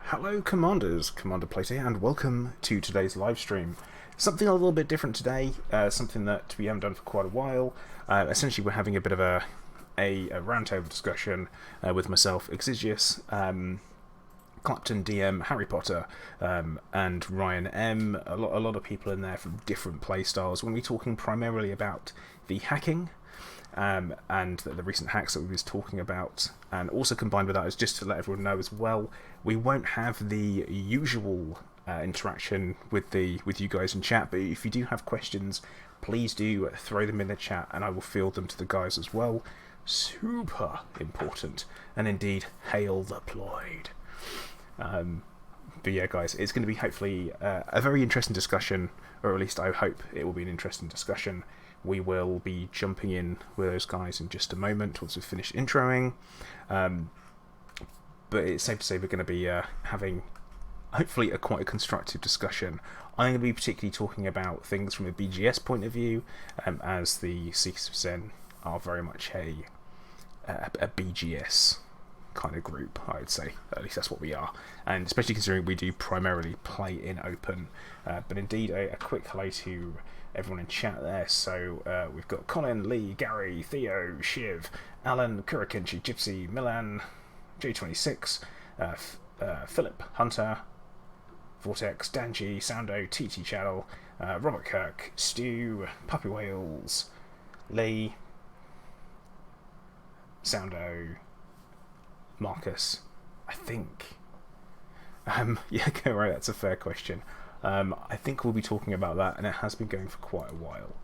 Hello Commanders, Commander Plate here, and welcome to today's live stream. Something a little bit different today, something that we haven't done for quite a while. Essentially we're having a bit of a roundtable discussion with myself, Exigius, Clapton DM, Harry Potter, and Ryan M. A lot of people in there from different playstyles. We're going to be talking primarily about the hacking and the recent hacks that we was talking about, and also combined with that is just to let everyone know as well, we won't have the usual interaction with you guys in chat, but if you do have questions, please do throw them in the chat and I will field them to the guys as well. Super important. And indeed, hail the Ploid. But yeah, guys, it's going to be hopefully a very interesting discussion, or at least I hope it will be an interesting discussion. We will be jumping in with those guys in just a moment once we've finished introing. But it's safe to say we're going to be having hopefully quite a constructive discussion. I'm going to be particularly talking about things from a BGS point of view, as the Seekers of Zen are very much a BGS kind of group, I would say. At least that's what we are, and especially considering we do primarily play in open. But indeed, a quick hello to everyone in chat there. So we've got Colin, Lee, Gary, Theo, Shiv, Alan, Kurikinchi, Gypsy, Milan, J26, Philip, Hunter, Vortex, Danji, Soundo, TT Channel, Robert Kirk, Stu, Puppy Wales, Lee, Soundo, Marcus, I think. Yeah, okay, right, that's a fair question. I think we'll be talking about that, and it has been going for quite a while.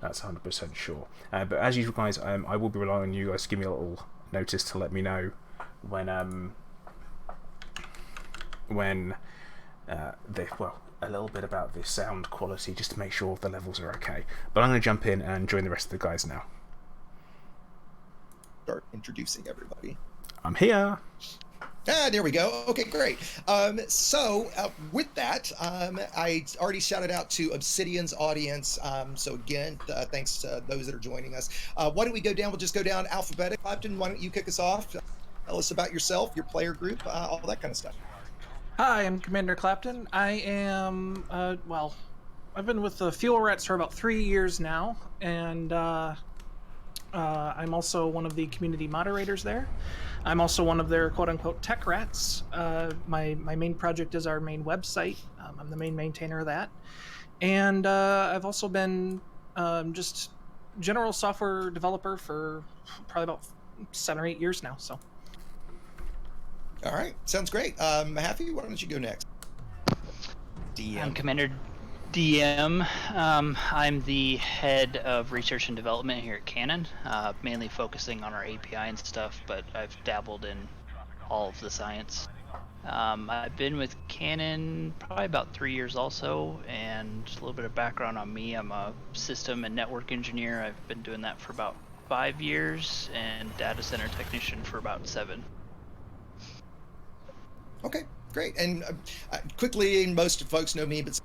That's 100% sure. But as usual, guys, I will be relying on you guys to give me a little notice to let me know when a little bit about the sound quality, just to make sure the levels are okay. But I'm going to jump in and join the rest of the guys now. Start introducing everybody. I'm here. There we go. Okay, great. With that, I already shouted out to Obsidian's audience. So again, thanks to those that are joining us. Why don't we go down? We'll just go down alphabetic. Clapton, why don't you kick us off? Tell us about yourself, your player group, all that kind of stuff. Hi, I'm Commander Clapton. I am, I've been with the Fuel Rats for about 3 years now, and I'm also one of the community moderators there. I'm also one of their quote-unquote tech rats. My main project is our main website. I'm the main maintainer of that. And I've also been just general software developer for probably about 7 or 8 years now. So. All right, sounds great. Happy, why don't you go next? DM. I'm Commander DM. I'm the head of research and development here at Canon, mainly focusing on our API and stuff, but I've dabbled in all of the science. I've been with Canon probably about 3 years also, and a little bit of background on me. I'm a system and network engineer. I've been doing that for about 5 years, and data center technician for about 7. Okay, great. And quickly, most folks know me, but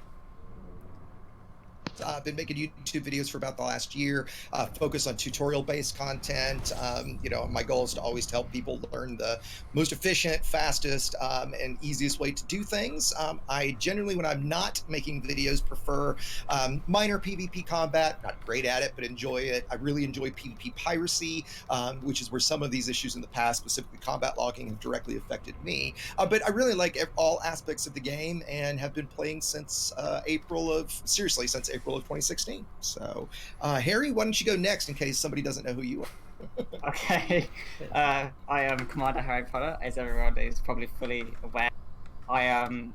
I've been making YouTube videos for about the last year, focused on tutorial-based content. My goal is to always help people learn the most efficient, fastest, and easiest way to do things. I generally, when I'm not making videos, prefer minor PvP combat. Not great at it, but enjoy it. I really enjoy PvP piracy, which is where some of these issues in the past, specifically combat logging, have directly affected me. But I really like all aspects of the game and have been playing since April of 2016. So, Harry, why don't you go next in case somebody doesn't know who you are? Okay. I am Commander Harry Potter, as everyone is probably fully aware. I am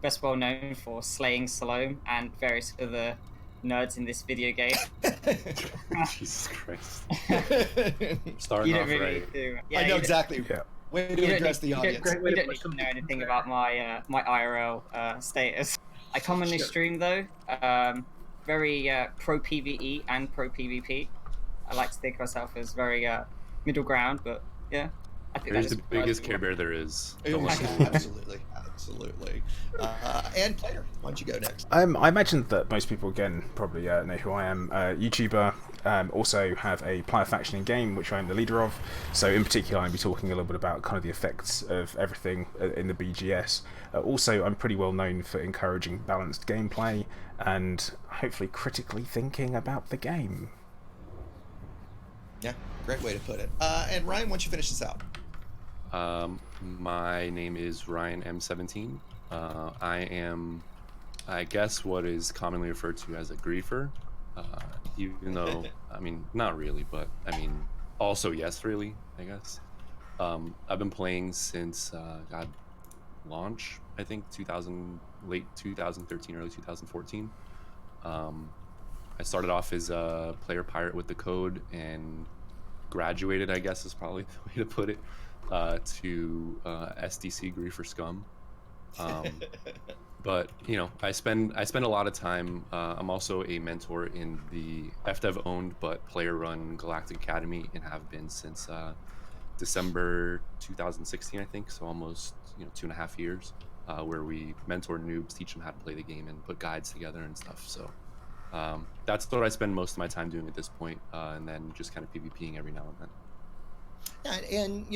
best well known for slaying Salome and various other nerds in this video game. Jesus Christ. Starting off right. I know exactly. Yeah. Way to address the audience. You don't need to know anything about my my IRL status. I commonly stream though, very pro PvE and pro PvP. I like to think of myself as very middle ground, but yeah, I think Here's that the is biggest Care Bear there is. Don't let them Absolutely, absolutely. And Player, why don't you go next? I imagine that most people, again, probably know who I am. YouTuber, also have a player faction in game, which I'm the leader of. So in particular, I'll be talking a little bit about kind of the effects of everything in the BGS. Also, I'm pretty well known for encouraging balanced gameplay and hopefully critically thinking about the game. Yeah, great way to put it. And Ryan, why don't you finish this out? My name is Ryan M17. I am, I guess, what is commonly referred to as a griefer. Even though, I mean, not really, but I mean, also yes, really, I guess. I've been playing since launch, I think late 2013, early 2014. I started off as a player pirate with the code and graduated, I guess is probably the way to put it, to SDC Griefer Scum. But you know, I spend a lot of time. I'm also a mentor in the FDev owned but player run Galactic Academy, and have been since December 2016, I think. So almost 2.5 years, where we mentor noobs, teach them how to play the game, and put guides together and stuff. So that's what I spend most of my time doing at this point, and then just kind of PvPing every now and then. And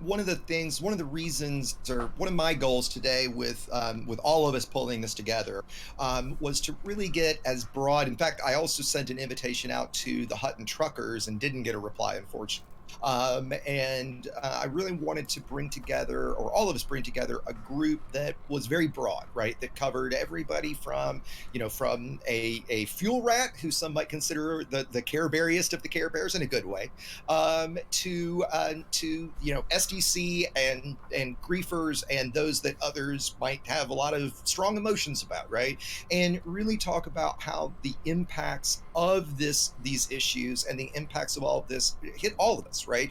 one of the reasons, or one of my goals today with all of us pulling this together, was to really get as broad. In fact, I also sent an invitation out to the Hutton truckers and didn't get a reply, unfortunately. I really wanted to bring together, or all of us bring together, a group that was very broad, right? That covered everybody from a fuel rat, who some might consider the Care Beariest of the Care Bears in a good way, to SDC and griefers, and those that others might have a lot of strong emotions about, right? And really talk about how the impacts of these issues and the impacts of all of this hit all of us, right?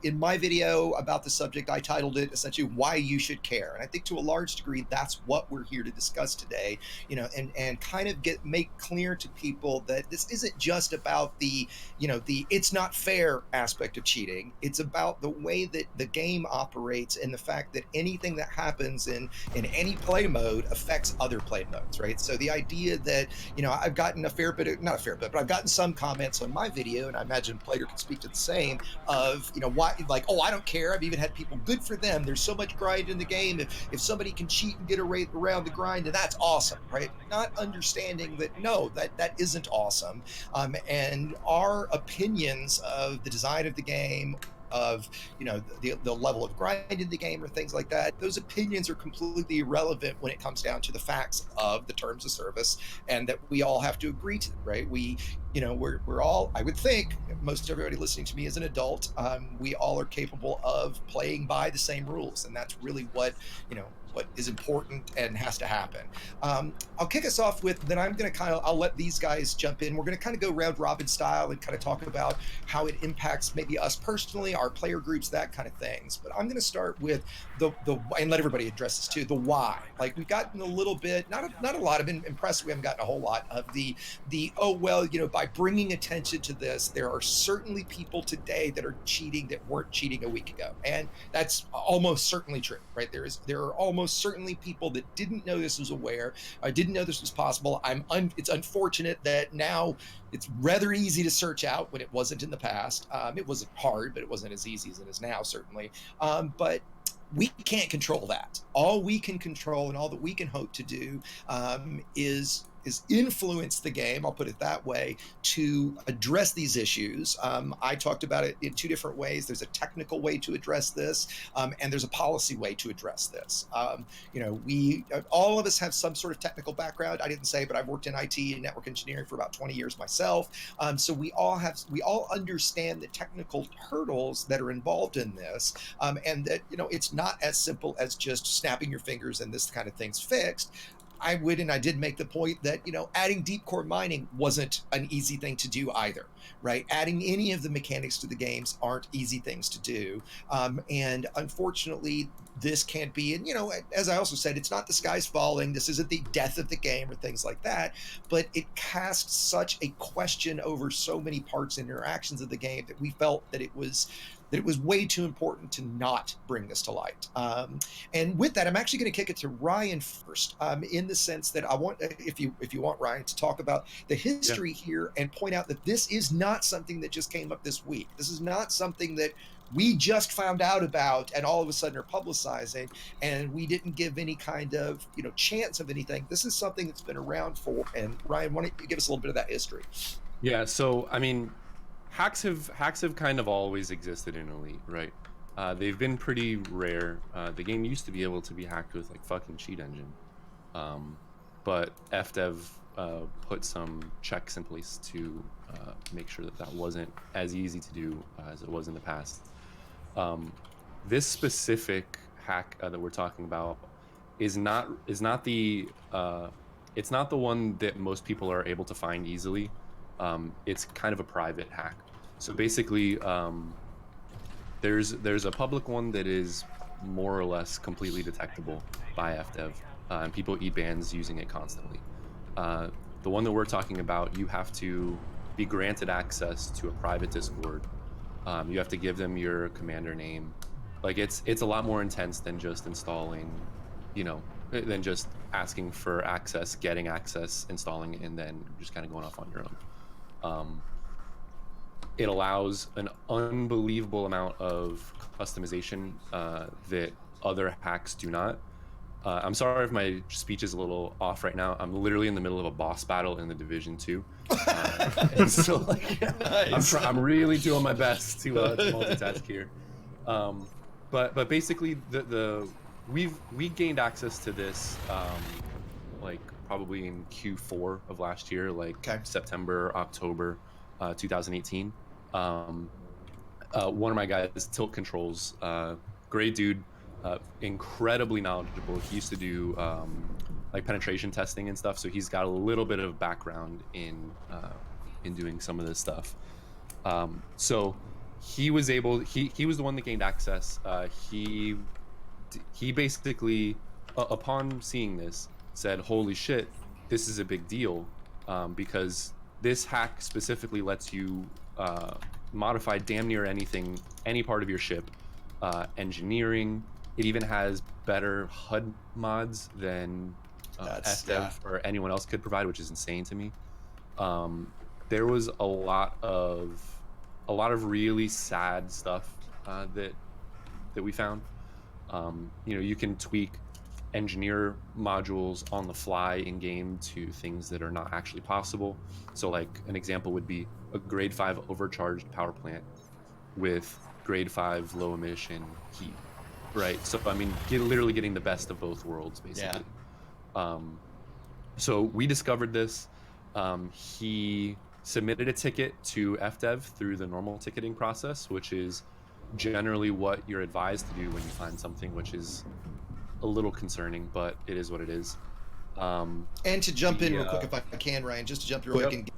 In my video about the subject, I titled it essentially "Why You Should Care," and I think to a large degree that's what we're here to discuss today. And kind of make clear to people that this isn't just about the it's not fair aspect of cheating. It's about the way that the game operates, and the fact that anything that happens in any play mode affects other play modes, right? So the idea that I've gotten but I've gotten some comments on my video, and I imagine Plater could speak to the same, of why, like, oh, I don't care. I've even had people, good for them, there's so much grind in the game, if somebody can cheat and get around the grind, then that's awesome, right? Not understanding that no, that isn't awesome. And our opinions of the design of the game, of the level of grind in the game, or things like that, those opinions are completely irrelevant when it comes down to the facts of the terms of service, and that we all have to agree to, right? We're all, I would think, most everybody listening to me is an adult. We all are capable of playing by the same rules, and that's really what is important and has to happen. I'll kick us off with, then I'm going to I'll let these guys jump in. We're going to kind of go round robin style and kind of talk about how it impacts maybe us personally, our player groups, that kind of things. But I'm going to start with the and let everybody address this too, the why. Like, we've gotten a little bit, not a lot. I've been impressed we haven't gotten a whole lot of the oh, well, by bringing attention to this, there are certainly people today that are cheating that weren't cheating a week ago, and that's almost certainly true, right? There are almost certainly people that didn't know this was didn't know this was possible. It's unfortunate that now it's rather easy to search out when it wasn't in the past. It wasn't hard, but it wasn't as easy as it is now, certainly. But we can't control that. All we can control, and all that we can hope to do, is influence the game, I'll put it that way, to address these issues. I talked about it in two different ways. There's a technical way to address this, and there's a policy way to address this. We all of us have some sort of technical background. I didn't say, but I've worked in IT and network engineering for about 20 years myself. So we all understand the technical hurdles that are involved in this, and that it's not as simple as just snapping your fingers and this kind of thing's fixed. I did make the point that, adding deep core mining wasn't an easy thing to do either, right? Adding any of the mechanics to the games aren't easy things to do. And unfortunately, this can't be, and, as I also said, it's not the sky's falling. This isn't the death of the game or things like that, but it casts such a question over so many parts and interactions of the game that we felt that it was that it was way too important to not bring this to light. And with that, I'm actually going to kick it to Ryan first, in the sense that I want, if you want Ryan to talk about the history here and point out that this is not something that just came up this week. This is not something that we just found out about and all of a sudden are publicizing, and we didn't give any kind of chance of anything. This is something that's been around for. And Ryan, why don't you give us a little bit of that history? Yeah, so I mean, hacks have kind of always existed in Elite, right? They've been pretty rare. The game used to be able to be hacked with like fucking cheat engine, but FDev put some checks in place to make sure that wasn't as easy to do as it was in the past. This specific hack that we're talking about is not the it's not the one that most people are able to find easily. It's kind of a private hack. So basically, there's a public one that is more or less completely detectable by FDev, and people eat bans using it constantly. The one that we're talking about, you have to be granted access to a private Discord. You have to give them your commander name. Like it's a lot more intense than just installing, than just asking for access, getting access, installing it, and then just kind of going off on your own. It allows an unbelievable amount of customization that other hacks do not. I'm sorry if my speech is a little off right now. I'm literally in the middle of a boss battle in the Division 2. And so nice. I'm really doing my best to multitask here. But basically we gained access to this like probably in Q4 of last year, like September, October 2018. One of my guys, Tilt Controls, great dude, incredibly knowledgeable. He used to do like penetration testing and stuff, so he's got a little bit of background in doing some of this stuff. So he was able. He was the one that gained access. He basically, upon seeing this, said, "Holy shit, this is a big deal," because this hack specifically lets you modify damn near anything, any part of your ship, engineering. It even has better HUD mods than FDev or anyone else could provide, which is insane to me. There was a lot of really sad stuff that we found. You can tweak engineer modules on the fly in game to things that are not actually possible. So like an example would be a grade 5 overcharged power plant with grade 5 low emission heat, right? So I mean, literally getting the best of both worlds, basically. So we discovered this. He submitted a ticket to FDev through the normal ticketing process, which is generally what you're advised to do when you find something, which is a little concerning, but it is what it is. And to jump in real quick, if I can, Ryan, just to jump real quick and give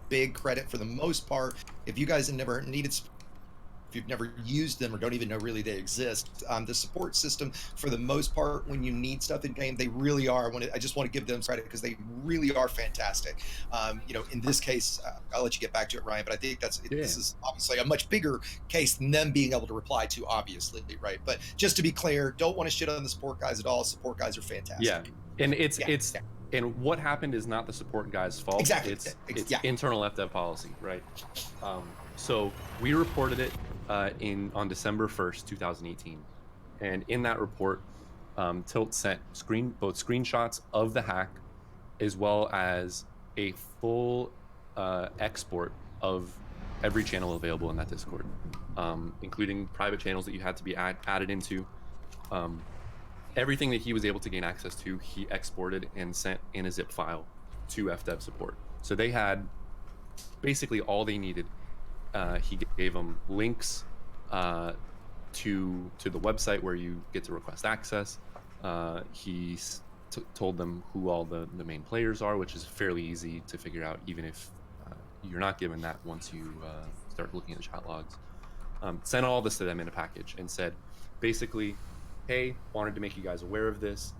big credit for the most part. If you guys have never needed, if you've never used them or don't even know really they exist, the support system, for the most part, when you need stuff in game, they really are. I just want to give them credit because they really are fantastic. In this case, I'll let you get back to it, Ryan, but I think this is obviously a much bigger case than them being able to reply to, obviously, right? But just to be clear, don't want to shit on the support guys at all. Support guys are fantastic. Yeah, and and what happened is not the support guys' fault. Exactly. It's internal FDev policy, right? So we reported it on December 1st, 2018, and in that report, Tilt sent both screenshots of the hack as well as a full export of every channel available in that Discord, including private channels that you had to be added into. Everything that he was able to gain access to, he exported and sent in a zip file to FDev support. So they had basically all they needed. He gave them links to the website where you get to request access. He told them who all the main players are, which is fairly easy to figure out, even if you're not given that once you start looking at the chat logs. Sent all this to them in a package and said, basically, hey, wanted to make you guys aware of this.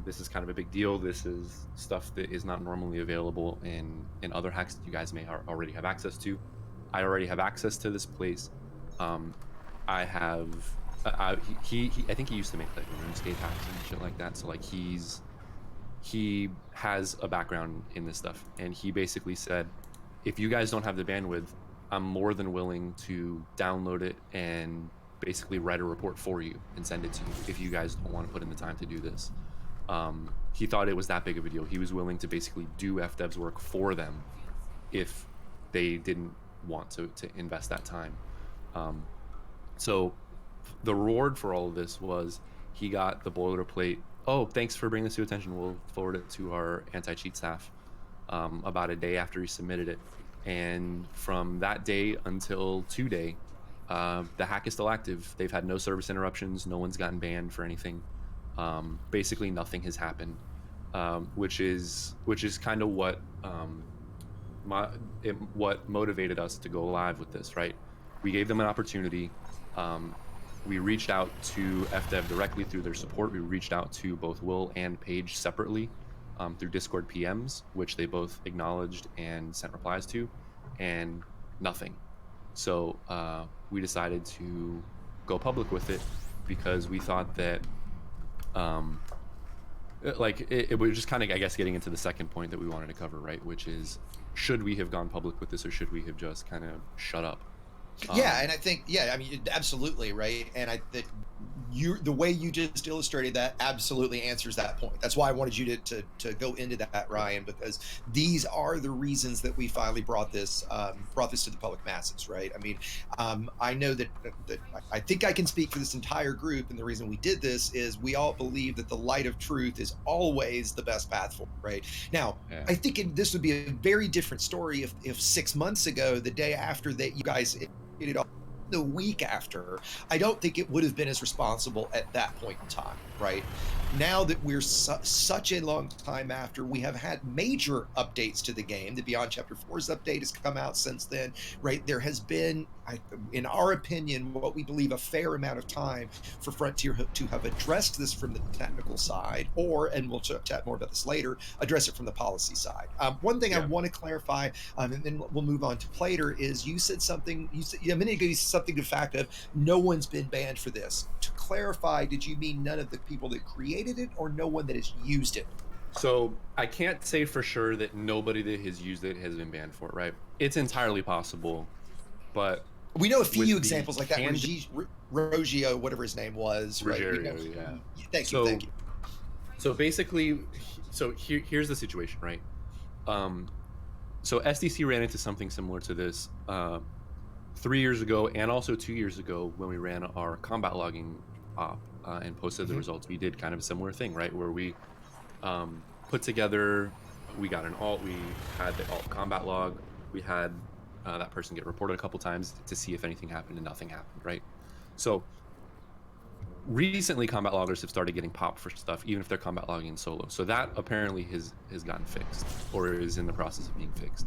This is kind of a big deal. This is stuff that is not normally available in other hacks that you guys may already have access to. I already have access to this place. I have he I think he used to make like RuneScape hacks and shit like that. So like he has a background in this stuff, and he basically said, if you guys don't have the bandwidth, I'm more than willing to download it and basically write a report for you and send it to you if you guys don't want to put in the time to do this. He thought it was that big of a deal. He was willing to basically do FDev's work for them if they didn't want to invest that time. So the reward for all of this was he got the boilerplate, oh, thanks for bringing this to attention, we'll forward it to our anti-cheat staff, about a day after he submitted it. And from that day until today, the hack is still active. They've had no service interruptions, no one's gotten banned for anything. Basically nothing has happened, which is kind of what what motivated us to go live with this, right? We gave them an opportunity. We reached out to FDev directly through their support. We reached out to both Will and Paige separately through Discord PMs, which they both acknowledged and sent replies to, and nothing. So we decided to go public with it because we thought that it was just kind of, I guess, getting into the second point that we wanted to cover, right? Which is, should we have gone public with this, or should we have just kind of shut up? Yeah, and I think, I mean, absolutely, right? And the way you just illustrated that absolutely answers that point. That's why I wanted you to go into that, Ryan, because these are the reasons that we finally brought this to the public masses, right? I mean, I know that I think I can speak for this entire group, and the reason we did this is we all believe that the light of truth is always the best path forward, right? Now, yeah. I think this would be a very different story if 6 months ago, the day after that you guys it all, the week after, I don't think it would have been as responsible at that point in time, right? Now that we're such a long time after, we have had major updates to the game. The Beyond Chapter 4's update has come out since then, right? There has been, in our opinion, what we believe a fair amount of time for Frontier to have addressed this from the technical side, and we'll chat more about this later, address it from the policy side. One thing I want to clarify, and then we'll move on to Plater, is you said something, a minute ago, you said something to the fact of no one's been banned for this. To clarify, did you mean none of the people that created it, or no one that has used it? So I can't say for sure that nobody that has used it has been banned for it, right? It's entirely possible, but we know a few examples like that. Rogio, whatever his name was, right? Rogerio, yeah. Thank you. So basically, here's the situation, right? So SDC ran into something similar to this 3 years ago, and also 2 years ago when we ran our combat logging op and posted the results. We did kind of a similar thing, right? Where we put together, we got an alt, we had the alt combat log, we had that person get reported a couple times to see if anything happened, and nothing happened, right? So recently combat loggers have started getting popped for stuff, even if they're combat logging in solo. So that apparently has gotten fixed, or is in the process of being fixed.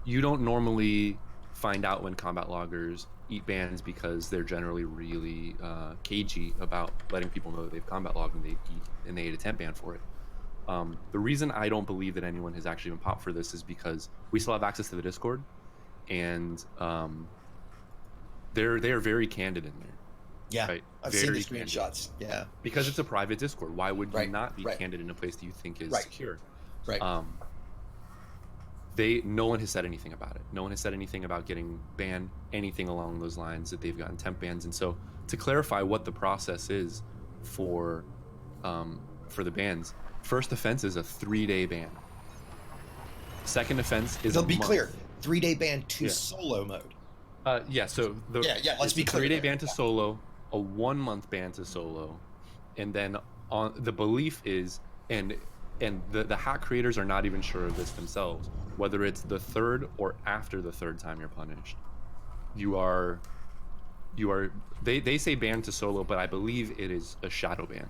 You don't normally find out when combat loggers eat bans because they're generally really cagey about letting people know that they've combat logged and they ate a temp ban for it. The reason I don't believe that anyone has actually been popped for this is because we still have access to the Discord, and they are very candid in there. Yeah, right? I've seen the screenshots. Candid. Yeah, because it's a private Discord. Why would you not be candid in a place that you think is secure? Right. No one has said anything about it. No one has said anything about getting banned, anything along those lines, that they've gotten temp bans. And so to clarify what the process is for the bans, first offense is a 3-day ban. Second offense is be clear, 3-day ban to solo mode. So let's be clear. 3-day ban to solo, a 1-month ban to solo, and then on the belief is, and the hack creators are not even sure of this themselves, whether it's the third or after the third time you're punished, they say ban to solo, but I believe it is a shadow ban,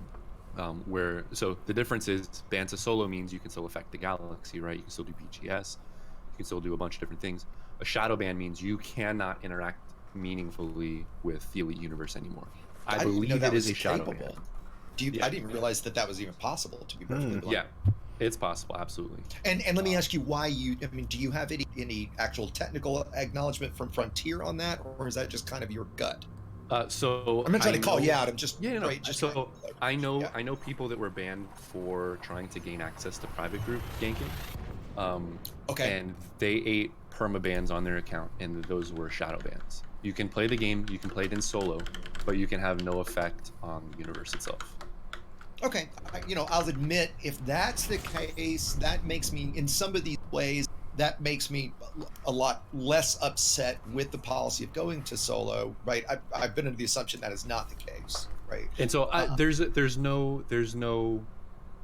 so the difference is ban to solo means you can still affect the galaxy, right? You can still do BGS, you can still do a bunch of different things. A shadow ban means you cannot interact meaningfully with the Elite Universe anymore. I believe it is a shadow ban. I didn't even realize that was even possible, to be perfectly blunt. Yeah. It's possible, absolutely. And let me ask you why you. I mean, do you have any actual technical acknowledgement from Frontier on that, or is that just kind of your gut? So I'm not trying to call you out. I'm just yeah, no. right, just so I know yeah. I know people that were banned for trying to gain access to private group ganking. Okay. And they ate permabans on their account, and those were shadow bans. You can play the game, you can play it in solo, but you can have no effect on the universe itself. Okay, I'll admit, if that's the case, that makes me, in some of these ways, that makes me a lot less upset with the policy of going to solo, right? I've been under the assumption that is not the case, right? And so there's no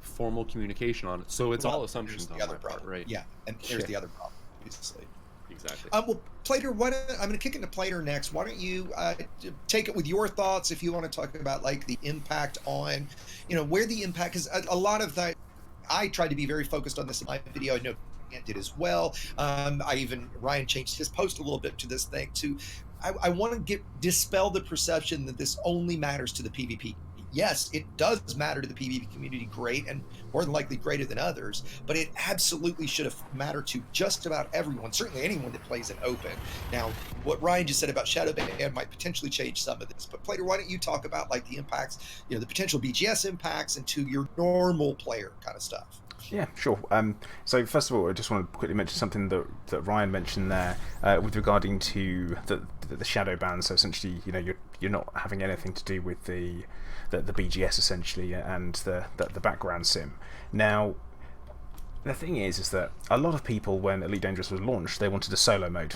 formal communication on it, so it's all assumptions on my part, right? Yeah, and here's the other problem, obviously. Exactly. Well, Plater, I'm going to kick into Plater next. Why don't you take it with your thoughts if you want to talk about like the impact on, where the impact is. A lot of that, I tried to be very focused on this in my video. I know Ant did as well. Ryan changed his post a little bit to this thing too. I want to dispel the perception that this only matters to the PvP. Yes, it does matter to the PvP community, great, and more than likely greater than others, but it absolutely should have mattered to just about everyone, certainly anyone that plays in open. Now, what Ryan just said about Shadowban might potentially change some of this, but Plater, why don't you talk about like the impacts, the potential BGS impacts into your normal player kind of stuff? Yeah, sure. So first of all, I just want to quickly mention something that Ryan mentioned there with regarding to the shadow ban. So essentially, you're not having anything to do with the BGS essentially and the background sim. Now, the thing is that a lot of people, when Elite Dangerous was launched, they wanted a solo mode.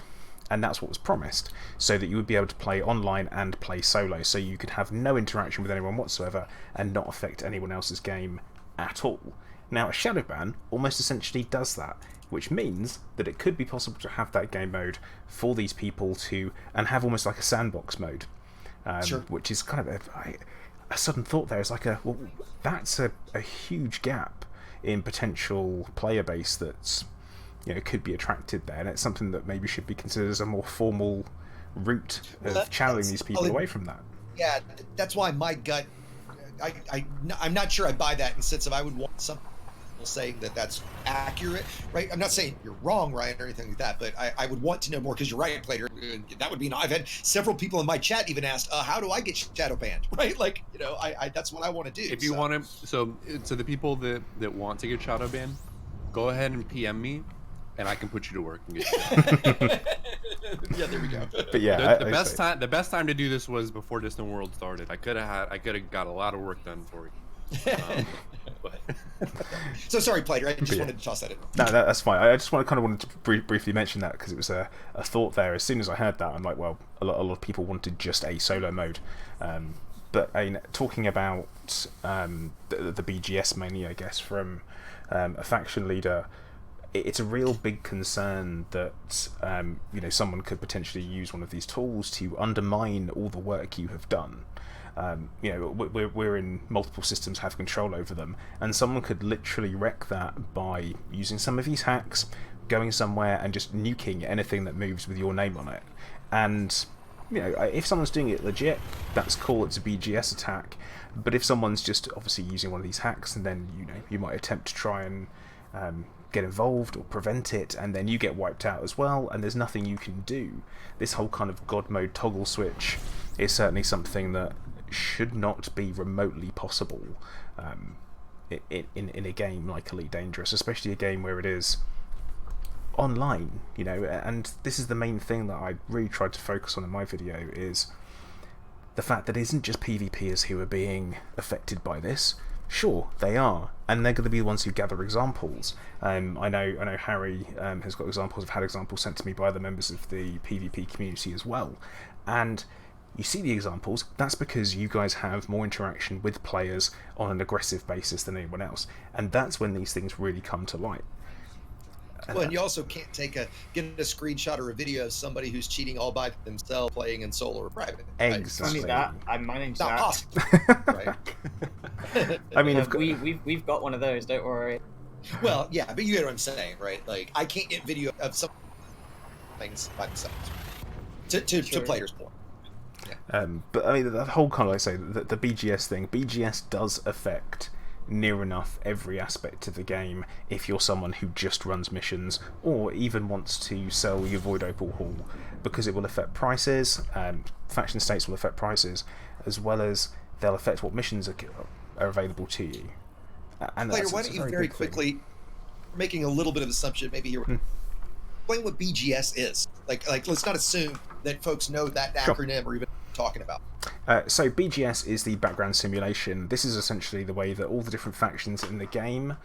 And that's what was promised, so that you would be able to play online and play solo, so you could have no interaction with anyone whatsoever and not affect anyone else's game at all. Now, a shadow ban almost essentially does that, which means that it could be possible to have that game mode for these people and have almost like a sandbox mode, Sure. Which is kind of a sudden thought there. It's like that's a huge gap in potential player base that's could be attracted there, and it's something that maybe should be considered as a more formal route of channeling these people away from that. Yeah, that's why my gut. I'm not sure I buy that in the sense of I would want something saying that that's accurate, right? I'm not saying you're wrong, Ryan, or anything like that, but I would want to know more because you're right, Plater. That would be. I've had several people in my chat even asked, "How do I get shadow banned?" Right? Like, I that's what I want to do. If you want to, so the people that want to get shadow banned, go ahead and PM me, and I can put you to work and get you. Yeah, there we go. But yeah, the best time to do this was before Distant World started. I could have got a lot of work done for you. So sorry, Plater. I just wanted to toss that in. No, that's fine. I just wanted to briefly mention that because it was a thought there. As soon as I heard that, I'm like, well, a lot of people wanted just a solo mode. But talking about the BGS mainly, I guess, from a faction leader, it's a real big concern that someone could potentially use one of these tools to undermine all the work you have done. We're in multiple systems, have control over them, and someone could literally wreck that by using some of these hacks, going somewhere and just nuking anything that moves with your name on it. And if someone's doing it legit, that's cool, it's a BGS attack. But if someone's just obviously using one of these hacks, and then you might attempt to try and get involved or prevent it, and then you get wiped out as well, and there's nothing you can do. This whole kind of God mode toggle switch is certainly something that should not be remotely possible in a game like Elite Dangerous, especially a game where it is online, and this is the main thing that I really tried to focus on in my video, is the fact that it isn't just PvPers who are being affected by this. Sure, they are, and they're going to be the ones who gather examples. I know Harry has got examples. I've had examples sent to me by other members of the PvP community as well, and you see the examples. That's because you guys have more interaction with players on an aggressive basis than anyone else, and that's when these things really come to light. Well, and you also can't get a screenshot or a video of somebody who's cheating all by themselves playing in solo or private. Exactly. Funny that I managed Not that. possible, right? I mean, we've got one of those. Don't worry. Well, yeah, but you get what I'm saying, right? Like, I can't get video of some things by themselves. To Plater's point. Yeah. But I mean, the whole kind of, like I say, the BGS thing. BGS does affect near enough every aspect of the game if you're someone who just runs missions or even wants to sell your Void Opal haul, because it will affect prices. Faction states will affect prices, as well as they'll affect what missions are available to you. And Player, why don't you very quickly, making a little bit of assumption, maybe here, explain what BGS is. Like let's not assume that folks know that acronym or even talking about. So BGS is the background simulation. This is essentially the way that all the different factions in the game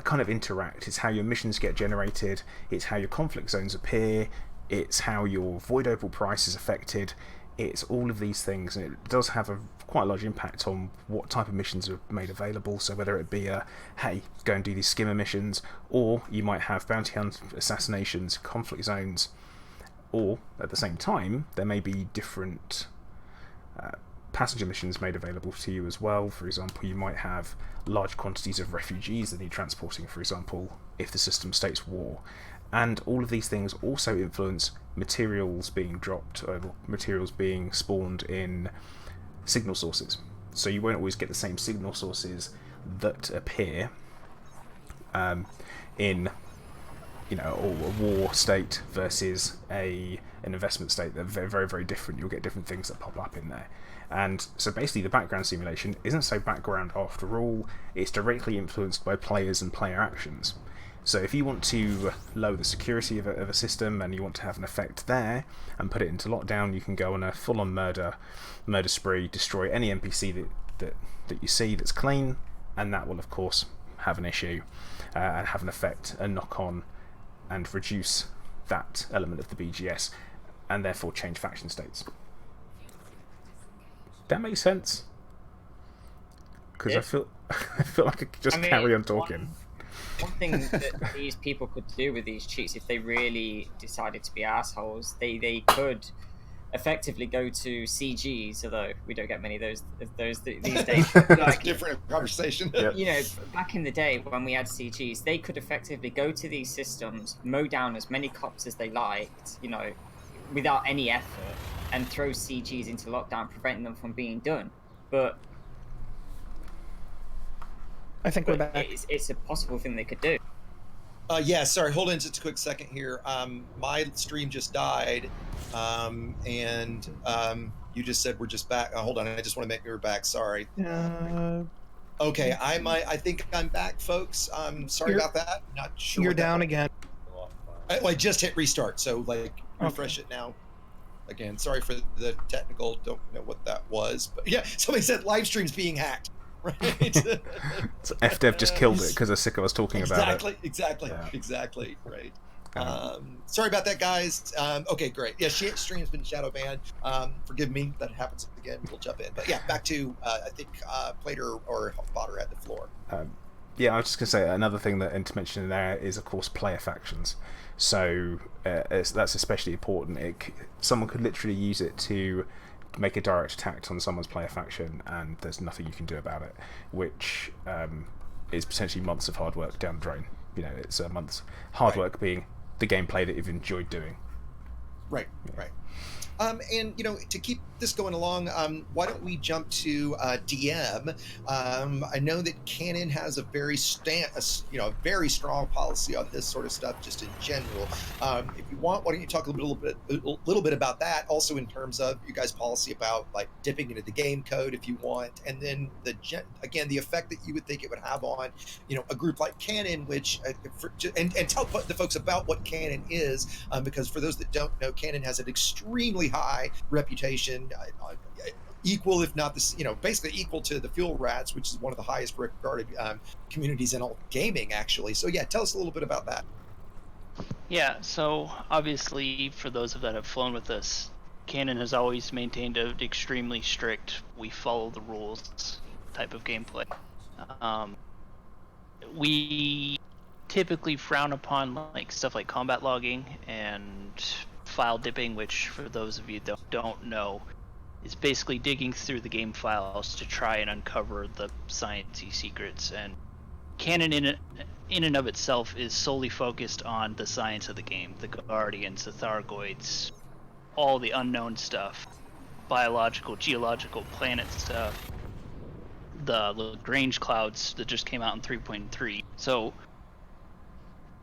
kind of interact. It's how your missions get generated, it's how your conflict zones appear, it's how your Void Opal price is affected, it's all of these things, and it does have a quite a large impact on what type of missions are made available. So whether it be hey, go and do these skimmer missions, or you might have bounty hunt, assassinations, conflict zones, or at the same time there may be different passenger missions made available to you as well. For example, you might have large quantities of refugees that need transporting, for example, if the system states war. And all of these things also influence materials being dropped, or materials being spawned in signal sources. So you won't always get the same signal sources that appear in a war state versus an investment state. They're very, very, very different. You'll get different things that pop up in there. And so basically the background simulation isn't so background after all, it's directly influenced by players and player actions. So if you want to lower the security of a system and you want to have an effect there and put it into lockdown, you can go on a full-on murder spree, destroy any NPC that you see that's clean, and that will of course have an issue and have an effect, a knock-on, and reduce that element of the BGS, and therefore change faction states. That makes sense? Because I feel like I could just carry on talking. One thing that these people could do with these cheats, if they really decided to be assholes, they could effectively go to CGs, although we don't get many of those these days. Like, different conversation. Yep. You know, back in the day when we had CGs, they could effectively go to these systems, mow down as many cops as they liked, without any effort, and throw CGs into lockdown, preventing them from being done. But I think we're back. It's a possible thing they could do. Yeah, sorry, hold on just a quick second here. My stream just died, and you just said we're just back. Hold on, I just want to make sure we're back. Sorry. Okay, I think I'm back, folks. Sorry about that. Not sure. You're down again. I just hit restart, so refresh it now. Again, sorry for the technical. Don't know what that was, but yeah, somebody said live stream's being hacked. Right. So FDev just killed it because they're sick of us talking about it. Exactly. Right. Sorry about that, guys. Okay, great. Yeah, stream's been shadow banned. Forgive me, that happens again. We'll jump in. But yeah, back to I think Plater or Potter had the floor. Yeah, I was just going to say another thing that to mention in there is, of course, player factions. So that's especially important. Someone could literally use it to make a direct attack on someone's player faction, and there's nothing you can do about it, which is potentially months of hard work down the drain. It's months hard work being the gameplay that you've enjoyed doing. Right. And to keep this going along, why don't we jump to DM? I know that Canon has a very very strong policy on this sort of stuff, just in general. If you want, why don't you talk a little bit about that? Also, in terms of you guys' policy about dipping into the game code, if you want, and then the effect that you would think it would have on a group like Canon, which and tell the folks about what Canon is, because for those that don't know, Canon has an extremely high reputation, equal, if not basically equal to the Fuel Rats, which is one of the highest regarded communities in all gaming, actually. So yeah, tell us a little bit about that. Yeah, so obviously for those that have flown with us, Canon has always maintained an extremely strict, we follow the rules type of gameplay. We typically frown upon stuff like combat logging and file dipping, which for those of you that don't know is basically digging through the game files to try and uncover the sciencey secrets. And Canon in and of itself is solely focused on the science of the game, the Guardians, the Thargoids, all the unknown stuff, biological, geological, planet stuff. the Lagrange clouds that just came out in 3.3. So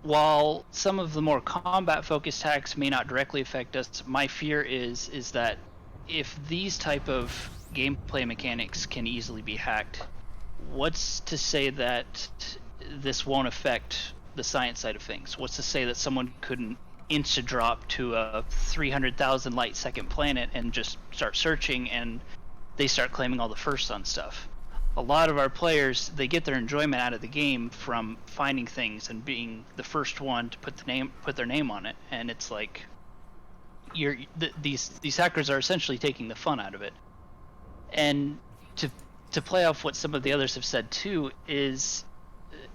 while some of the more combat-focused hacks may not directly affect us, my fear is that if these type of gameplay mechanics can easily be hacked, what's to say that this won't affect the science side of things? What's to say that someone couldn't insta-drop to a 300,000 light second planet and just start searching, and they start claiming all the firsts on stuff? A lot of our players, they get their enjoyment out of the game from finding things and being the first one to put their name on it, and it's like these hackers are essentially taking the fun out of it. And to play off what some of the others have said too is,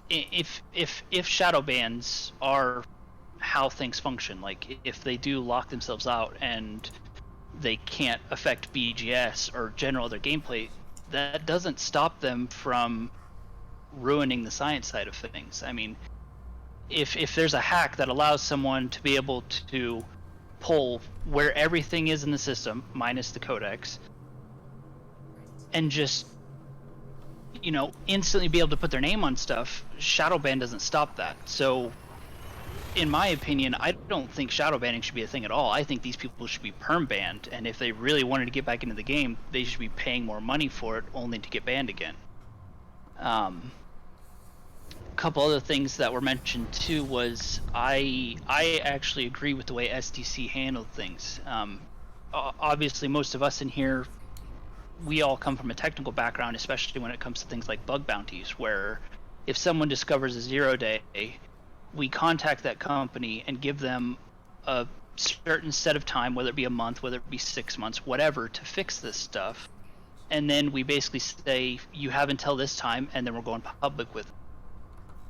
if shadow bans are how things function, like if they do lock themselves out and they can't affect BGS or general other gameplay, that doesn't stop them from ruining the science side of things. I mean, if there's a hack that allows someone to be able to pull where everything is in the system minus the codex and just, you know, instantly be able to put their name on stuff, shadow ban doesn't stop that. So in my opinion, I don't think shadow banning should be a thing at all. I think these people should be perm banned, and if they really wanted to get back into the game, they should be paying more money for it only to get banned again. A couple other things that were mentioned too was I actually agree with the way SDC handled things. Obviously, most of us in here, we all come from a technical background, especially when it comes to things like bug bounties, where if someone discovers a 0-day, we contact that company and give them a certain set of time, whether it be a month, whether it be 6 months, whatever, to fix this stuff. And then we basically say, you have until this time, and then we're going public with it.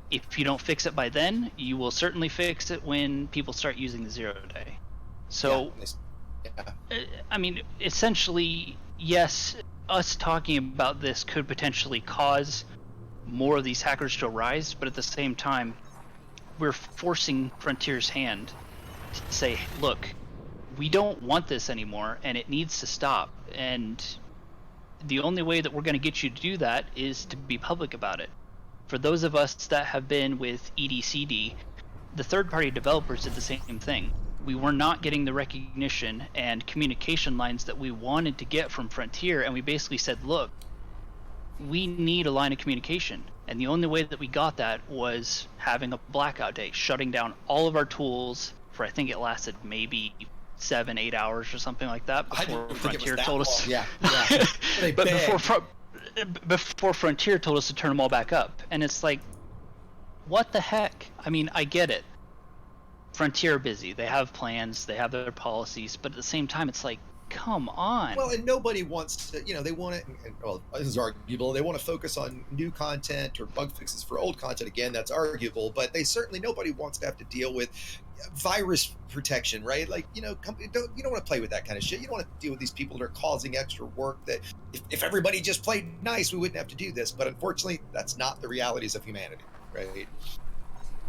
If you don't fix it by then, you will certainly fix it when people start using the 0-day. So, I mean, essentially, yes, us talking about this could potentially cause more of these hackers to arise, but at the same time, we're forcing Frontier's hand to say, look, we don't want this anymore, and it needs to stop. And the only way that we're going to get you to do that is to be public about it. For those of us that have been with EDCD, the third-party developers did the same thing. We were not getting the recognition and communication lines that we wanted to get from Frontier, and we basically said, look, we need a line of communication. And the only way that we got that was having a blackout day, shutting down all of our tools for, I think it lasted maybe 7-8 hours or something like that before Frontier told us. Yeah. But before Frontier told us to turn them all back up. And it's like, what the heck? I mean, I get it. Frontier are busy. They have plans. They have their policies. But at the same time, it's like, come on. Well, and nobody wants to, they want to, well, this is arguable. They want to focus on new content or bug fixes for old content. Again, that's arguable, but nobody wants to have to deal with virus protection, right? Like, you don't want to play with that kind of shit. You don't want to deal with these people that are causing extra work that if everybody just played nice, we wouldn't have to do this. But unfortunately, that's not the realities of humanity, right?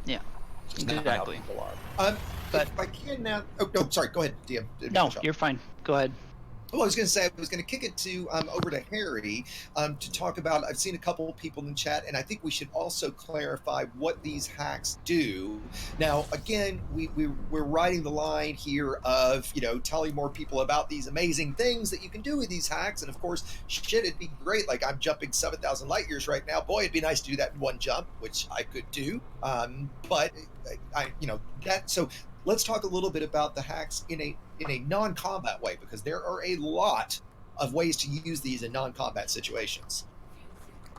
Yeah. Exactly. But if I can now. Oh no, sorry. Go ahead, DM. No, you're fine. Go ahead. Well, I was going to say, I was going to kick it to over to Harry to talk about. I've seen a couple of people in chat, and I think we should also clarify what these hacks do. Now, again, we're riding the line here of telling more people about these amazing things that you can do with these hacks, and of course, shit, it'd be great. Like I'm jumping 7,000 light years right now. Boy, it'd be nice to do that in one jump, which I could do. But that. So let's talk a little bit about the hacks in a non-combat way, because there are a lot of ways to use these in non-combat situations.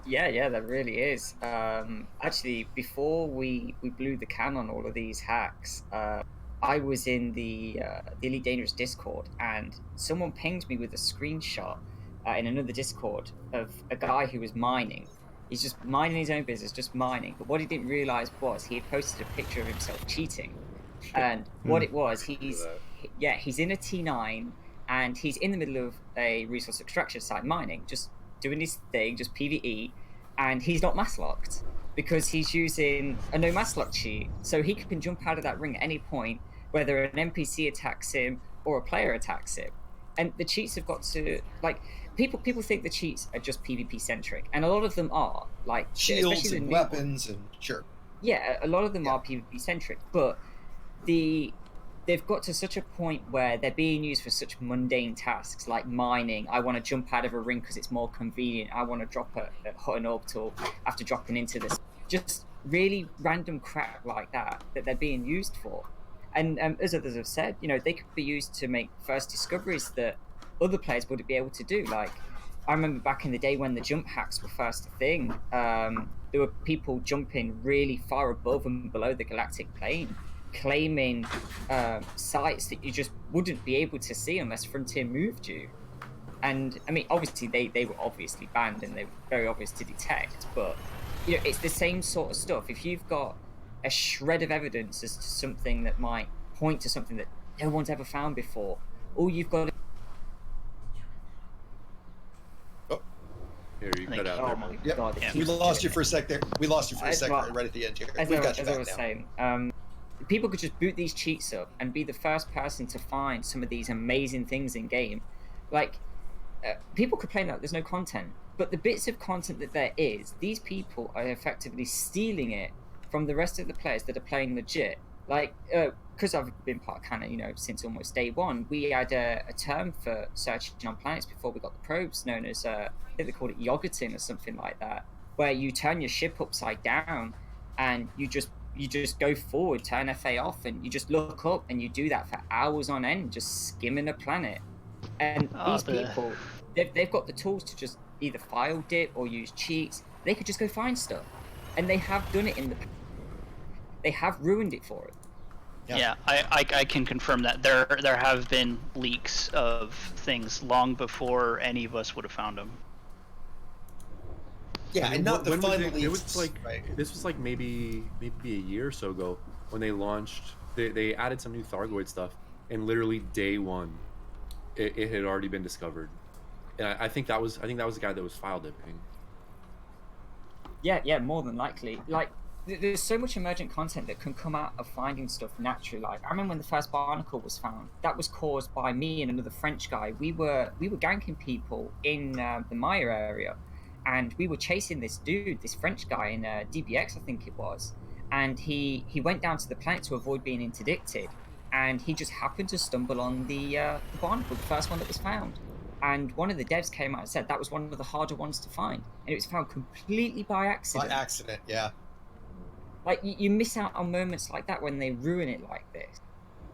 Yeah, there really is. Actually, before we blew the can on all of these hacks, I was in the Elite Dangerous Discord, and someone pinged me with a screenshot in another Discord of a guy who was mining. He's just minding his own business, just mining. But what he didn't realize was he had posted a picture of himself cheating. And what it was, he's in a T9, and he's in the middle of a resource extraction site mining, just doing his thing, just PvE, and he's not mass locked because he's using a no mass lock cheat, so he can jump out of that ring at any point, whether an NPC attacks him or a player attacks him. And the cheats have got to, like, people think the cheats are just PvP centric, and a lot of them are, like shields especially and the new weapons and sure. Yeah, a lot of them are PvP centric, but they've got to such a point where they're being used for such mundane tasks like mining. I want to jump out of a ring because it's more convenient. I want to drop a hut and orbital after dropping into this. Just really random crap like that they're being used for. And as others have said, they could be used to make first discoveries that other players wouldn't be able to do. Like, I remember back in the day when the jump hacks were first a thing, there were people jumping really far above and below the galactic plane, claiming sites that you just wouldn't be able to see unless Frontier moved you. And I mean, obviously they were obviously banned and they were very obvious to detect, but it's the same sort of stuff. If you've got a shred of evidence as to something that might point to something that no one's ever found before, all you've got to... Here, you cut out Oh there. my Yep. god! We lost you for a sec there. We lost you for a second right at the end here. As We've got you I back was now. saying, people could just boot these cheats up and be the first person to find some of these amazing things in game. Like, people complain that there's no content, but the bits of content that there is, these people are effectively stealing it from the rest of the players that are playing legit. Like, because I've been part of Canon, since almost day one, we had a term for searching on planets before we got the probes, known as I think they called it yogurting or something like that, where you turn your ship upside down and you just go forward, turn FA off, and you just look up, and you do that for hours on end, just skimming a planet. And these people, they've got the tools to just either file dip or use cheats. They could just go find stuff, and they have done it they have ruined it for it. Yeah, I can confirm that there have been leaks of things long before any of us would have found them. Yeah, I mean, and not the when was final it? leaks. It was like this was like maybe a year or so ago when they launched. They added some new Thargoid stuff, and literally day one, it had already been discovered. And I think that was the guy that was file dipping. Yeah, more than likely. Like, there's so much emergent content that can come out of finding stuff naturally. Like, I remember when the first barnacle was found. That was caused by me and another French guy. We were ganking people in the Maya area, and we were chasing this dude, this French guy in DBX, I think it was. And he went down to the planet to avoid being interdicted, and he just happened to stumble on the barnacle, the first one that was found. And one of the devs came out and said that was one of the harder ones to find, and it was found completely by accident. By accident, yeah. Like, you miss out on moments like that when they ruin it like this.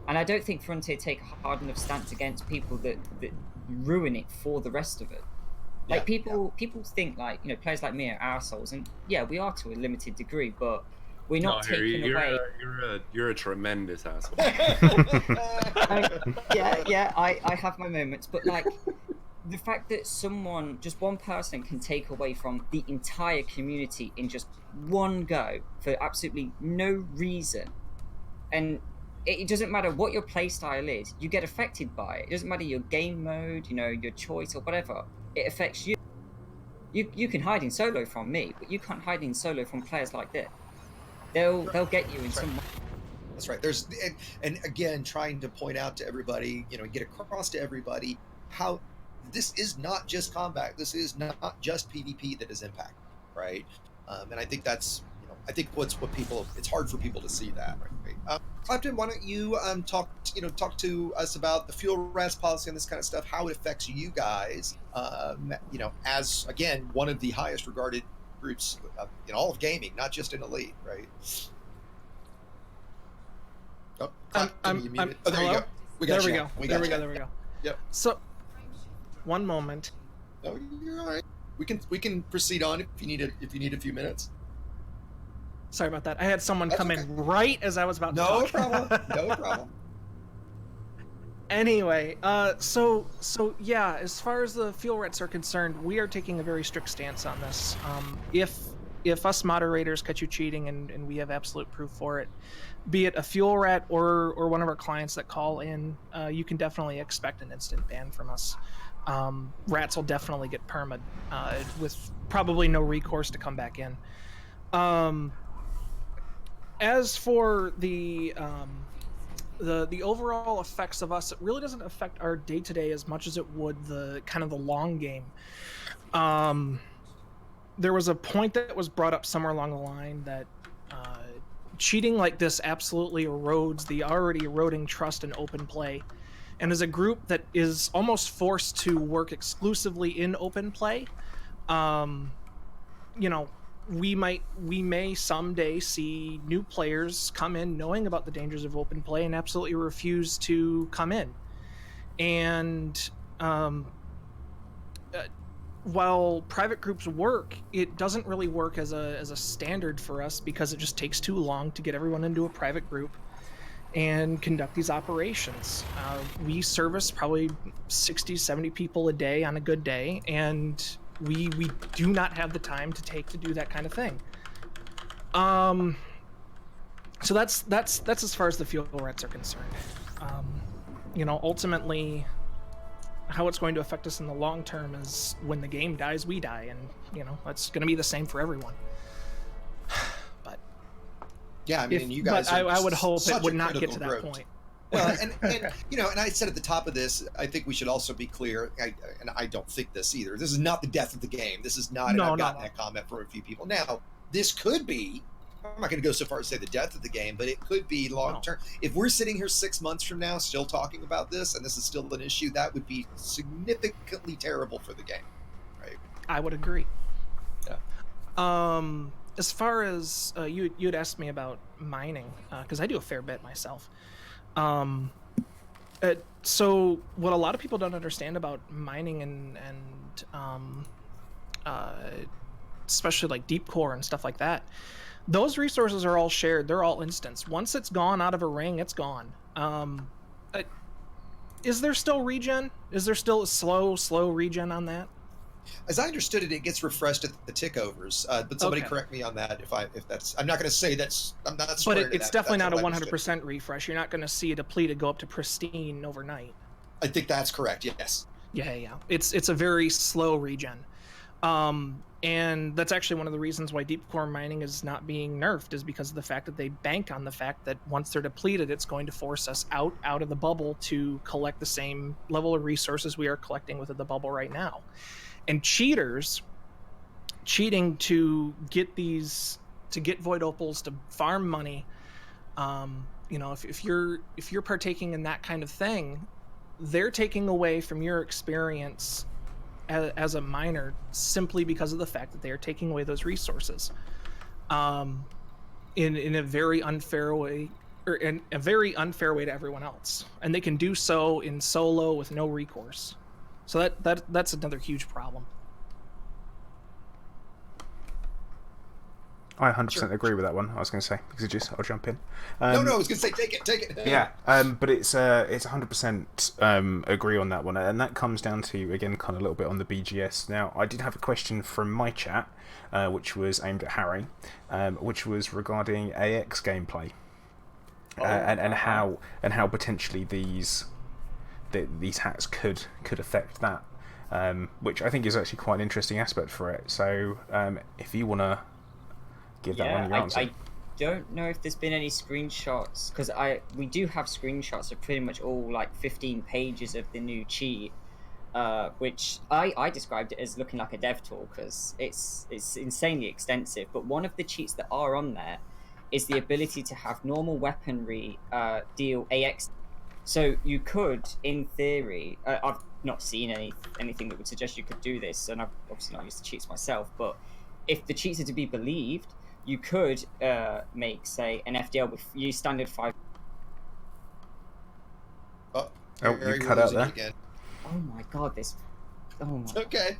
And I don't think Frontier take a hard enough stance against people that ruin it for the rest of it. Like, people think, like, players like me are assholes, and yeah, we are to a limited degree, but we're not taking away. You're a tremendous asshole. I have my moments, but like, the fact that just one person can take away from the entire community in just one go for absolutely no reason, and it doesn't matter what your playstyle is, you get affected by it. It doesn't matter your game mode, your choice or whatever, it affects you. You can hide in solo from me, but you can't hide in solo from players like this. They'll get you in some way. That's right. And again, trying to point out to everybody, get across to everybody how this is not just combat. This is not just PvP that is impacted, right? And I think that's, it's hard for people to see that, right? Clapton, why don't you talk to us about the fuel rats policy and this kind of stuff, how it affects you guys, as, again, one of the highest regarded groups in all of gaming, not just in Elite, right? Oh, Clapton, you muted? Oh, there you go. There we go. Yep. So, one moment. No, you're all right. We can proceed on if you need a few minutes. Sorry about that. I had someone come in right as I was about to talk. No problem. Anyway, so yeah, as far as the fuel rats are concerned, we are taking a very strict stance on this. If us moderators catch you cheating and we have absolute proof for it, be it a fuel rat or one of our clients that call in, you can definitely expect an instant ban from us. Rats will definitely get perma'd with probably no recourse to come back in. As for the the overall effects of us, it really doesn't affect our day-to-day as much as it would the kind of the long game. There was a point that was brought up somewhere along the line that cheating like this absolutely erodes the already eroding trust in open play. And as a group that is almost forced to work exclusively in open play, you know, we may someday see new players come in knowing about the dangers of open play and absolutely refuse to come in. And while private groups work, it doesn't really work as a standard for us because it just takes too long to get everyone into a private group and conduct these operations. We service probably 60, 70 people a day on a good day, and we do not have the time to do that kind of thing. So that's as far as the fuel rats are concerned. Ultimately, how it's going to affect us in the long term is when the game dies, we die, and that's going to be the same for everyone. But yeah, I mean, you guys. But I would hope it would not get to that point. Well, and and I said at the top of this, I think we should also be clear, and I don't think this either. This is not the death of the game. This is not. And I've gotten that comment from a few people. Now, this could be. I'm not going to go so far as to say the death of the game, but it could be long term. If we're sitting here 6 months from now still talking about this, and this is still an issue, that would be significantly terrible for the game, right? I would agree. Yeah. As far as you'd asked me about mining, because I do a fair bit myself. So what a lot of people don't understand about mining and especially like deep core and stuff like that, those resources are all shared. They're all instanced. Once it's gone out of a ring, it's gone. Is there still regen? Is there still a slow regen on that? As I understood it, it gets refreshed at the tick overs. But somebody correct me on that if that's. I'm not going to say that's. I'm not. But it's definitely not a 100% refresh. You're not going to see a depleted go up to pristine overnight. I think that's correct. Yes. Yeah. It's a very slow regen. And that's actually one of the reasons why deep core mining is not being nerfed, is because of the fact that they bank on the fact that once they're depleted, it's going to force us out of the bubble to collect the same level of resources we are collecting within the bubble right now. And cheaters cheating to get void opals to farm money, if you're partaking in that kind of thing, they're taking away from your experience as a miner simply because of the fact that they are taking away those resources in a very unfair way, or in a very unfair way to everyone else, and they can do so in solo with no recourse. So that's another huge problem. I 100% agree with that one. I was going to say, because I'll jump in. No, I was going to say, take it. Yeah, but it's 100% agree on that one, and that comes down to, again, kind of a little bit on the BGS. Now, I did have a question from my chat, which was aimed at Harry, which was regarding AX gameplay, and how potentially these hacks could affect that, which I think is actually quite an interesting aspect for it. So, if you want to give that one your answer. I don't know if there's been any screenshots, because we do have screenshots of pretty much all like 15 pages of the new cheat, which I described it as looking like a dev tool because it's insanely extensive. But one of the cheats that are on there is the ability to have normal weaponry deal AX. So you could, in theory, I've not seen anything that would suggest you could do this, and I've obviously not used the cheats myself, but if the cheats are to be believed, you could make, say, an FDL with use standard 5. You cut out there. Again. Oh my god, this. Oh my. Okay.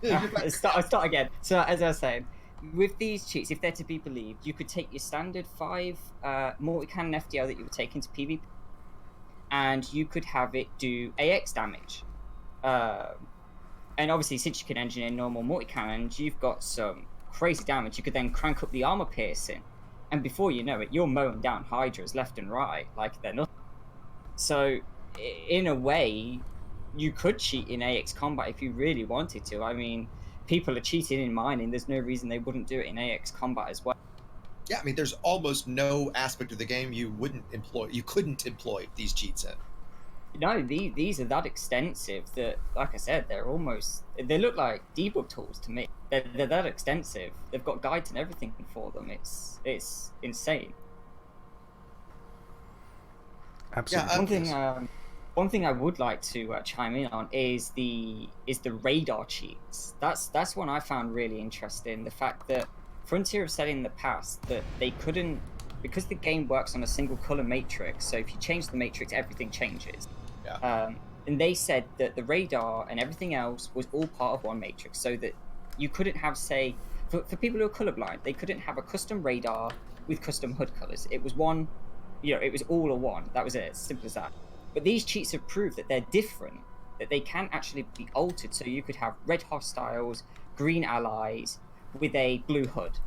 I'll start again. So as I was saying, with these cheats, if they're to be believed, you could take your standard 5 multi-cannon FDL that you would take into PvP, and you could have it do AX damage. And obviously, since you can engineer normal multi-cannons, you've got some crazy damage. You could then crank up the armor piercing, and before you know it, you're mowing down Hydras left and right like they're nothing. So, in a way, you could cheat in AX combat if you really wanted to. I mean, people are cheating in mining. There's no reason they wouldn't do it in AX combat as well. Yeah, I mean, there's almost no aspect of the game you couldn't employ these cheats in. No, these are that extensive that, like I said, they look like debug tools to me. They're that extensive. They've got guides and everything for them. It's insane. Absolutely. One thing I would like to chime in on is the radar cheats. That's one I found really interesting. The fact that Frontier have said in the past that they couldn't, because the game works on a single color matrix. So if you change the matrix, everything changes. Yeah. And they said that the radar and everything else was all part of one matrix, so that you couldn't have, say, for people who are colorblind, they couldn't have a custom radar with custom HUD colors. It was one, it was all a one. That was it, simple as that. But these cheats have proved that they're different, that they can actually be altered. So you could have red hostiles, green allies with a blue HUD.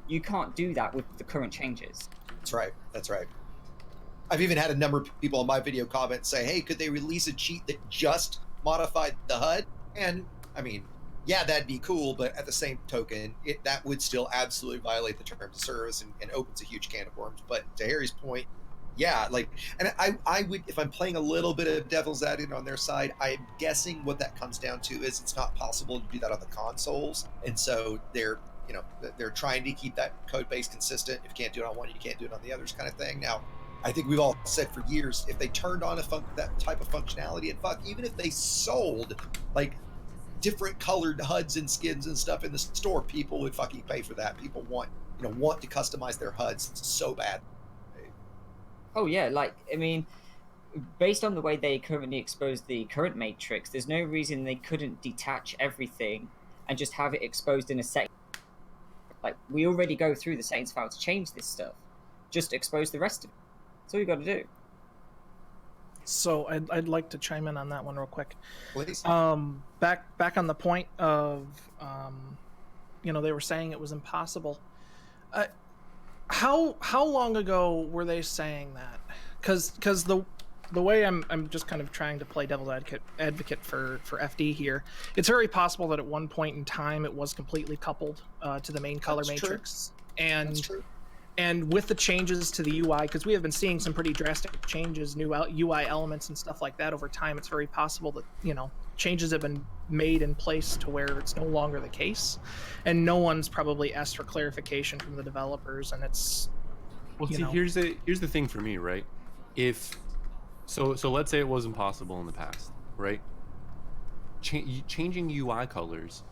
You can't do that with the current changes. That's right. That's right. I've even had a number of people in my video comments say, hey, could they release a cheat that just modified the HUD? And I mean, yeah, that'd be cool, but at the same token, that would still absolutely violate the terms of service and opens a huge can of worms. But to Harry's point, yeah, and I would, if I'm playing a little bit of devil's advocate on their side, I'm guessing what that comes down to is it's not possible to do that on the consoles, and so they're trying to keep that code base consistent. If you can't do it on one, you can't do it on the others, kind of thing. Now, I think we've all said for years, if they turned on that type of functionality, and even if they sold like different colored HUDs and skins and stuff in the store, people would fucking pay for that. People want to customize their HUDs so bad. Oh yeah, I mean, based on the way they currently expose the current matrix, there's no reason they couldn't detach everything and just have it exposed in a second. Like, we already go through the settings file to change this stuff. Just expose the rest of it. That's all you got to do. So I'd like to chime in on that one real quick. Please. Back on the point of, they were saying it was impossible. How long ago were they saying that? Because the way I'm just kind of trying to play devil's advocate for FD here, it's very possible that at one point in time it was completely coupled to the main color matrix. That's true. And with the changes to the UI, because we have been seeing some pretty drastic changes, new UI elements and stuff like that over time, it's very possible that, changes have been made in place to where it's no longer the case. And no one's probably asked for clarification from the developers, and it's... Well, see, here's the thing for me, right? So let's say it was impossible in the past, right? Changing UI colors,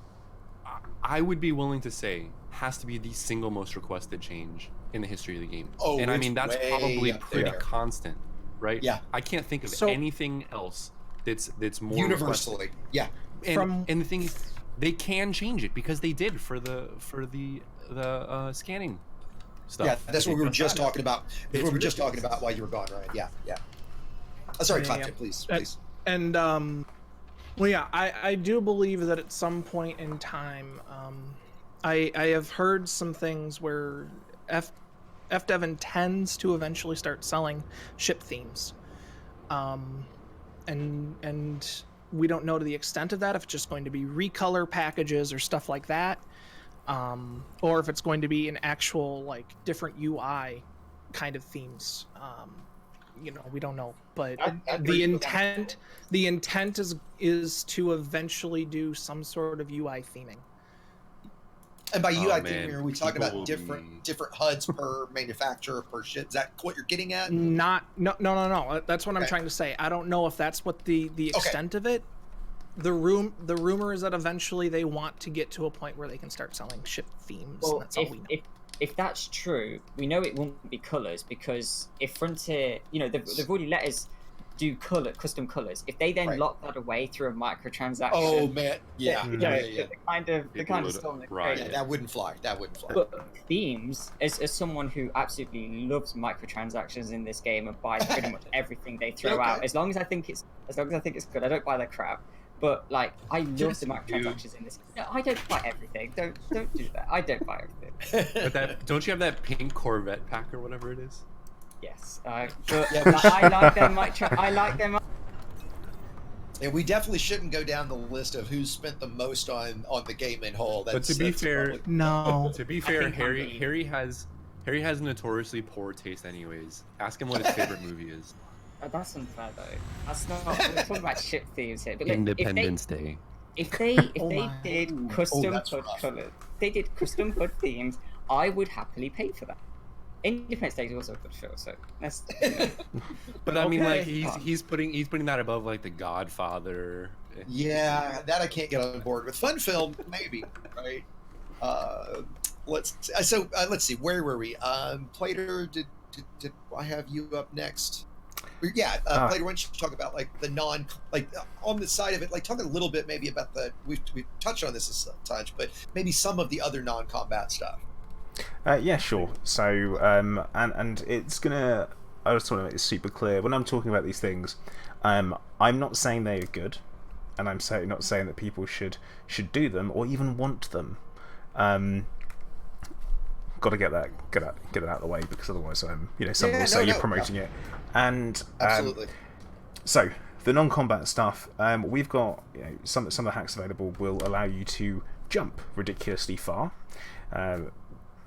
I would be willing to say, has to be the single most requested change in the history of the game. Oh, and I mean, that's probably pretty constant, right? Yeah. I can't think of anything else that's more universally requested. Yeah. And the thing is, they can change it because they did for the scanning stuff. Yeah, that's what we were just talking about. That's what we were just talking about while you were gone, right? Yeah. Sorry, Clapton, please. And I do believe that at some point in time, I have heard some things where FDev intends to eventually start selling ship themes, and we don't know to the extent of that, if it's just going to be recolor packages or stuff like that, or if it's going to be an actual different UI kind of themes. We don't know, but the intent is to eventually do some sort of UI theming. And by UI theming, are we talking about different HUDs per manufacturer per ship? Is that what you're getting at? No. That's what I'm trying to say. I don't know if that's what the extent of it. The rumor is that eventually they want to get to a point where they can start selling ship themes. Well, and that's all we know. If that's true, we know it won't be colors, because if Frontier, they've already let us do custom colors. If they then lock that away through a microtransaction, oh man, the kind of storm that wouldn't fly. But themes, as someone who absolutely loves microtransactions in this game and buys pretty much everything they throw out, as long as I think it's good, I don't buy their crap. But I love the microtransactions in this. No, I don't buy everything. Don't do that. I don't buy everything. But don't you have that pink Corvette pack or whatever it is? Yes, but I like them. I like them. And we definitely shouldn't go down the list of who's spent the most on the game in whole. But to be fair, no. To be fair, Harry has Harry has notoriously poor taste anyways. Ask him what his favorite movie is. That's unfair though. That's not. We're talking about ship themes here. But look, Independence Day. If they my. did Ooh, custom that's HUD rough. colors, they did custom HUD themes, I would happily pay for that. Independence Day is also a good film, so that's. But I mean, like Okay. he's putting that above like The Godfather. Yeah, that I can't get on board with. Fun film, maybe, right? Let's see. Where were we? Plater, did I have you up next? Yeah, Plater, why don't you talk about like the on the side of it, like talk a little bit maybe about we've touched on this a touch, but maybe some of the other non-combat stuff. Yeah, sure. So, and it's gonna. I just want to make this super clear. When I'm talking about these things, I'm not saying they are good, and I'm not saying that people should do them or even want them. Got to get it out of the way, because otherwise, someone will say you're promoting it. And Absolutely. So the non-combat stuff, we've got some of the hacks available will allow you to jump ridiculously far. And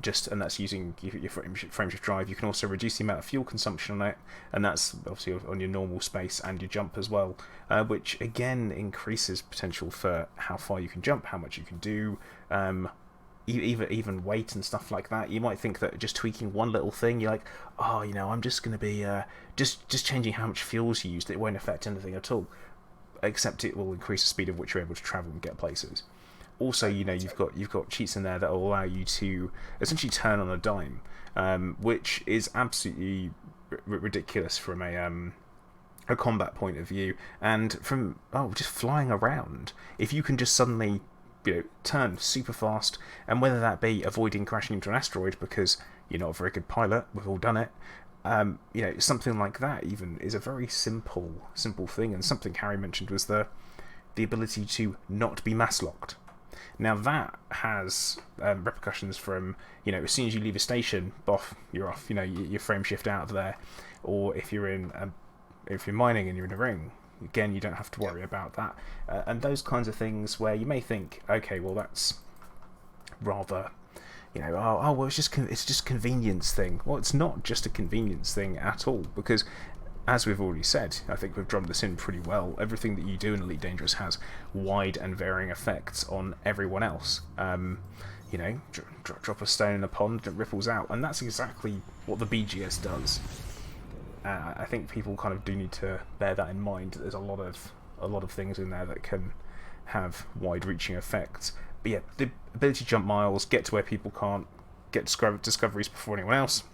that's using your frame shift drive. You can also reduce the amount of fuel consumption on it, and that's obviously on your normal space and your jump as well, which again increases potential for how far you can jump, how much you can do, even weight and stuff like that. You might think that just tweaking one little thing, you're like, oh, I'm just going to be just changing how much fuel's used. It won't affect anything at all, except it will increase the speed at which you're able to travel and get places. Also, you've got cheats in there that will allow you to essentially turn on a dime, which is absolutely ridiculous from a combat point of view, and from just flying around. If you can just suddenly turn super fast, and whether that be avoiding crashing into an asteroid because you're not a very good pilot, we've all done it. Something like that even is a very simple thing, and something Harry mentioned was the ability to not be mass locked. Now that has repercussions from, as soon as you leave a station, you're off. You frame shift out of there, or if you're mining and you're in a ring, again you don't have to worry about that. And those kinds of things where you may think, okay, well that's rather, well it's just convenience thing. Well, it's not just a convenience thing at all, because as we've already said, I think we've drummed this in pretty well, everything that you do in Elite Dangerous has wide and varying effects on everyone else. Drop a stone in a pond and it ripples out, and that's exactly what the BGS does. I think people kind of do need to bear that in mind. There's a lot of things in there that can have wide-reaching effects. But yeah, the ability to jump miles, get to where people can't, get discoveries before anyone else,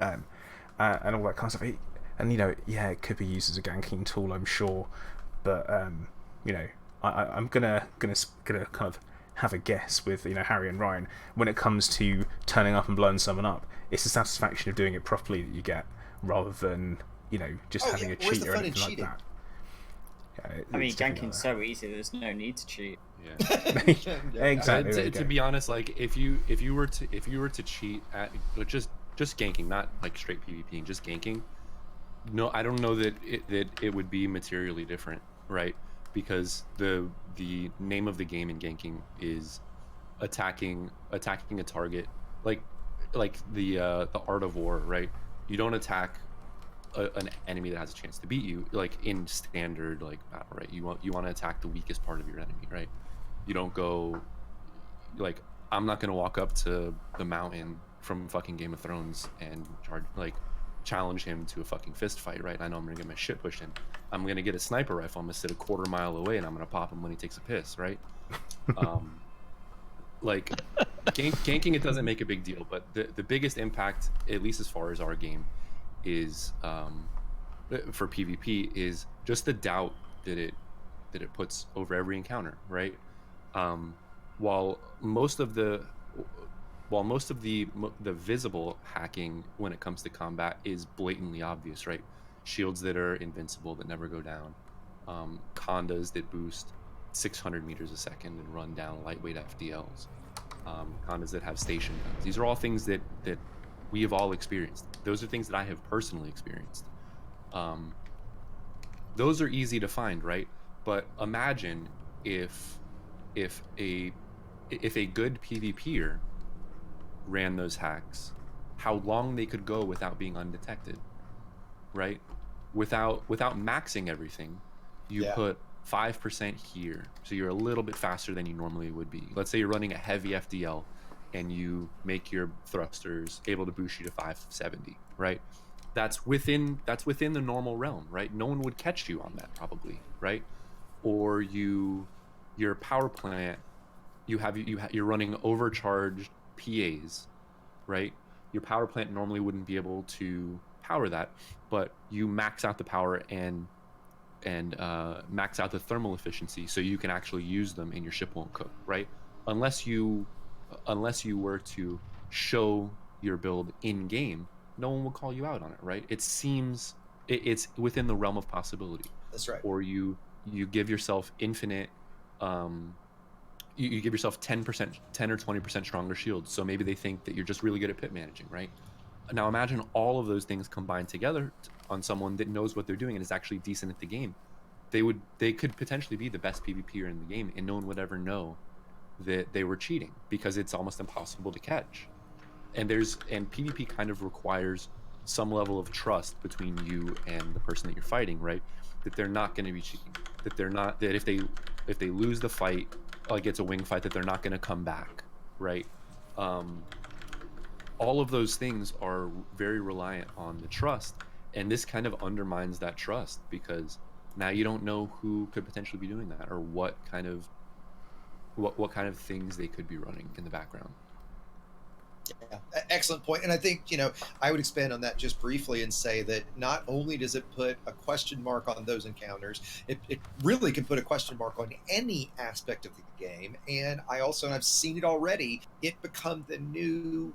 and all that kind of stuff. And it could be used as a ganking tool, I'm sure, but I'm gonna kind of have a guess with Harry and Ryan when it comes to turning up and blowing someone up. It's the satisfaction of doing it properly that you get, rather than just having a cheat or anything like that. I mean, ganking's so easy. There's no need to cheat. Yeah, exactly. To be honest, like if you were to cheat at just ganking, not like straight PvPing, just ganking. No, I don't know that it would be materially different, right? Because the name of the game in ganking is attacking a target, like the art of war, right? You don't attack an enemy that has a chance to beat you, like in standard battle, right? You want to attack the weakest part of your enemy, right? You don't go I'm not gonna walk up to the mountain from fucking Game of Thrones and challenge him to a fucking fist fight, right? I know I'm gonna get my shit pushed in. I'm gonna get a sniper rifle. I'm gonna sit a quarter mile away and I'm gonna pop him when he takes a piss, right? Ganking, it doesn't make a big deal, but the biggest impact, at least as far as our game, is for PvP, is just the doubt that it puts over every encounter, right? While most of the visible hacking when it comes to combat is blatantly obvious, right? Shields that are invincible that never go down, condas that boost 600 meters a second and run down lightweight FDLs, condas that have station guns. These are all things that we have all experienced. Those are things that I have personally experienced. Those are easy to find, right? But imagine if a good PvPer ran those hacks how long they could go without being undetected, right? Without maxing everything, you put 5% here, so you're a little bit faster than you normally would be. Let's say you're running a heavy FDL and you make your thrusters able to boost you to 570, right? That's within the normal realm, right? No one would catch you on that probably, right? Or your power plant, you're running overcharged PAs, right? Your power plant normally wouldn't be able to power that, but you max out the power and max out the thermal efficiency so you can actually use them and your ship won't cook, right? Unless you were to show your build in game, no one will call you out on it, right? It seems it's within the realm of possibility. That's right. Or you give yourself infinite you give yourself 10% or 20% stronger shields, so maybe they think that you're just really good at pit managing, right? Now imagine all of those things combined together on someone that knows what they're doing and is actually decent at the game. They could potentially be the best PvPer in the game, and no one would ever know that they were cheating because it's almost impossible to catch. And PvP kind of requires some level of trust between you and the person that you're fighting, right? That they're not going to be cheating. That if they lose the fight, like it's a wing fight, that they're not going to come back, right? All of those things are very reliant on the trust, and this kind of undermines that trust because now you don't know who could potentially be doing that or what kind of things they could be running in the background. Yeah, excellent point. And I think, I would expand on that just briefly and say that not only does it put a question mark on those encounters, it really can put a question mark on any aspect of the game. And I've seen it already, it become the new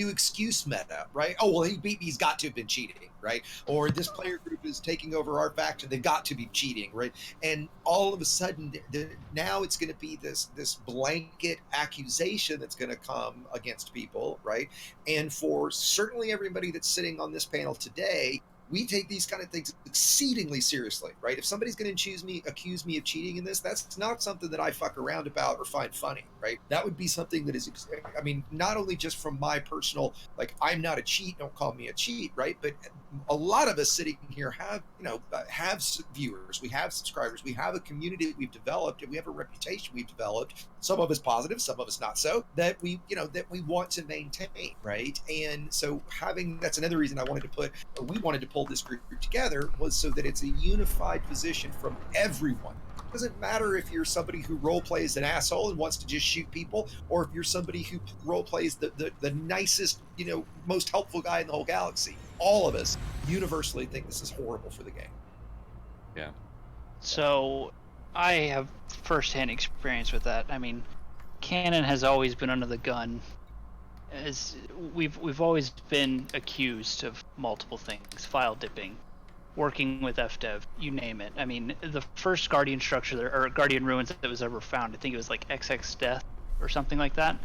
excuse meta, right? Oh, well, he beat me, he's got to have been cheating, right? Or this player group is taking over our faction, they've got to be cheating, right? And all of a sudden, now it's going to be this blanket accusation that's going to come against people, right? And for certainly everybody that's sitting on this panel today, we take these kind of things exceedingly seriously, right? If somebody's going to accuse me of cheating in this, that's not something that I fuck around about or find funny, right? That would be something that is, not only just from my personal, I'm not a cheat, don't call me a cheat, right? But a lot of us sitting here have viewers, we have subscribers, we have a community that we've developed, and we have a reputation we've developed. Some of us positive, some of us not so, that we want to maintain, right? And so that's another reason we wanted to pull this group together, was so that it's a unified position from everyone. It doesn't matter if you're somebody who role plays an asshole and wants to just shoot people, or if you're somebody who role plays the nicest, most helpful guy in the whole galaxy. All of us universally think this is horrible for the game. Yeah. So I have firsthand experience with that. Canon has always been under the gun. As we've always been accused of multiple things: file dipping, working with FDev, you name it. The first Guardian structure or Guardian ruins that was ever found, I think it was like XX Death or something like that.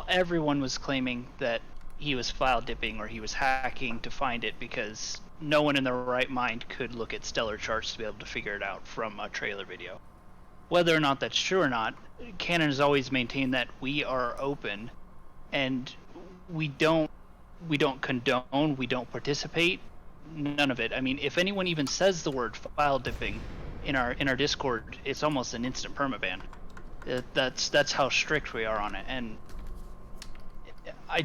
Everyone was claiming that he was file dipping or he was hacking to find it, because no one in their right mind could look at stellar charts to be able to figure it out from a trailer video. Whether or not that's true or not, Canon has always maintained that we are open, and we don't condone, we don't participate, none of it. If anyone even says the word file dipping in our Discord, it's almost an instant permaban. That's how strict we are on it. And I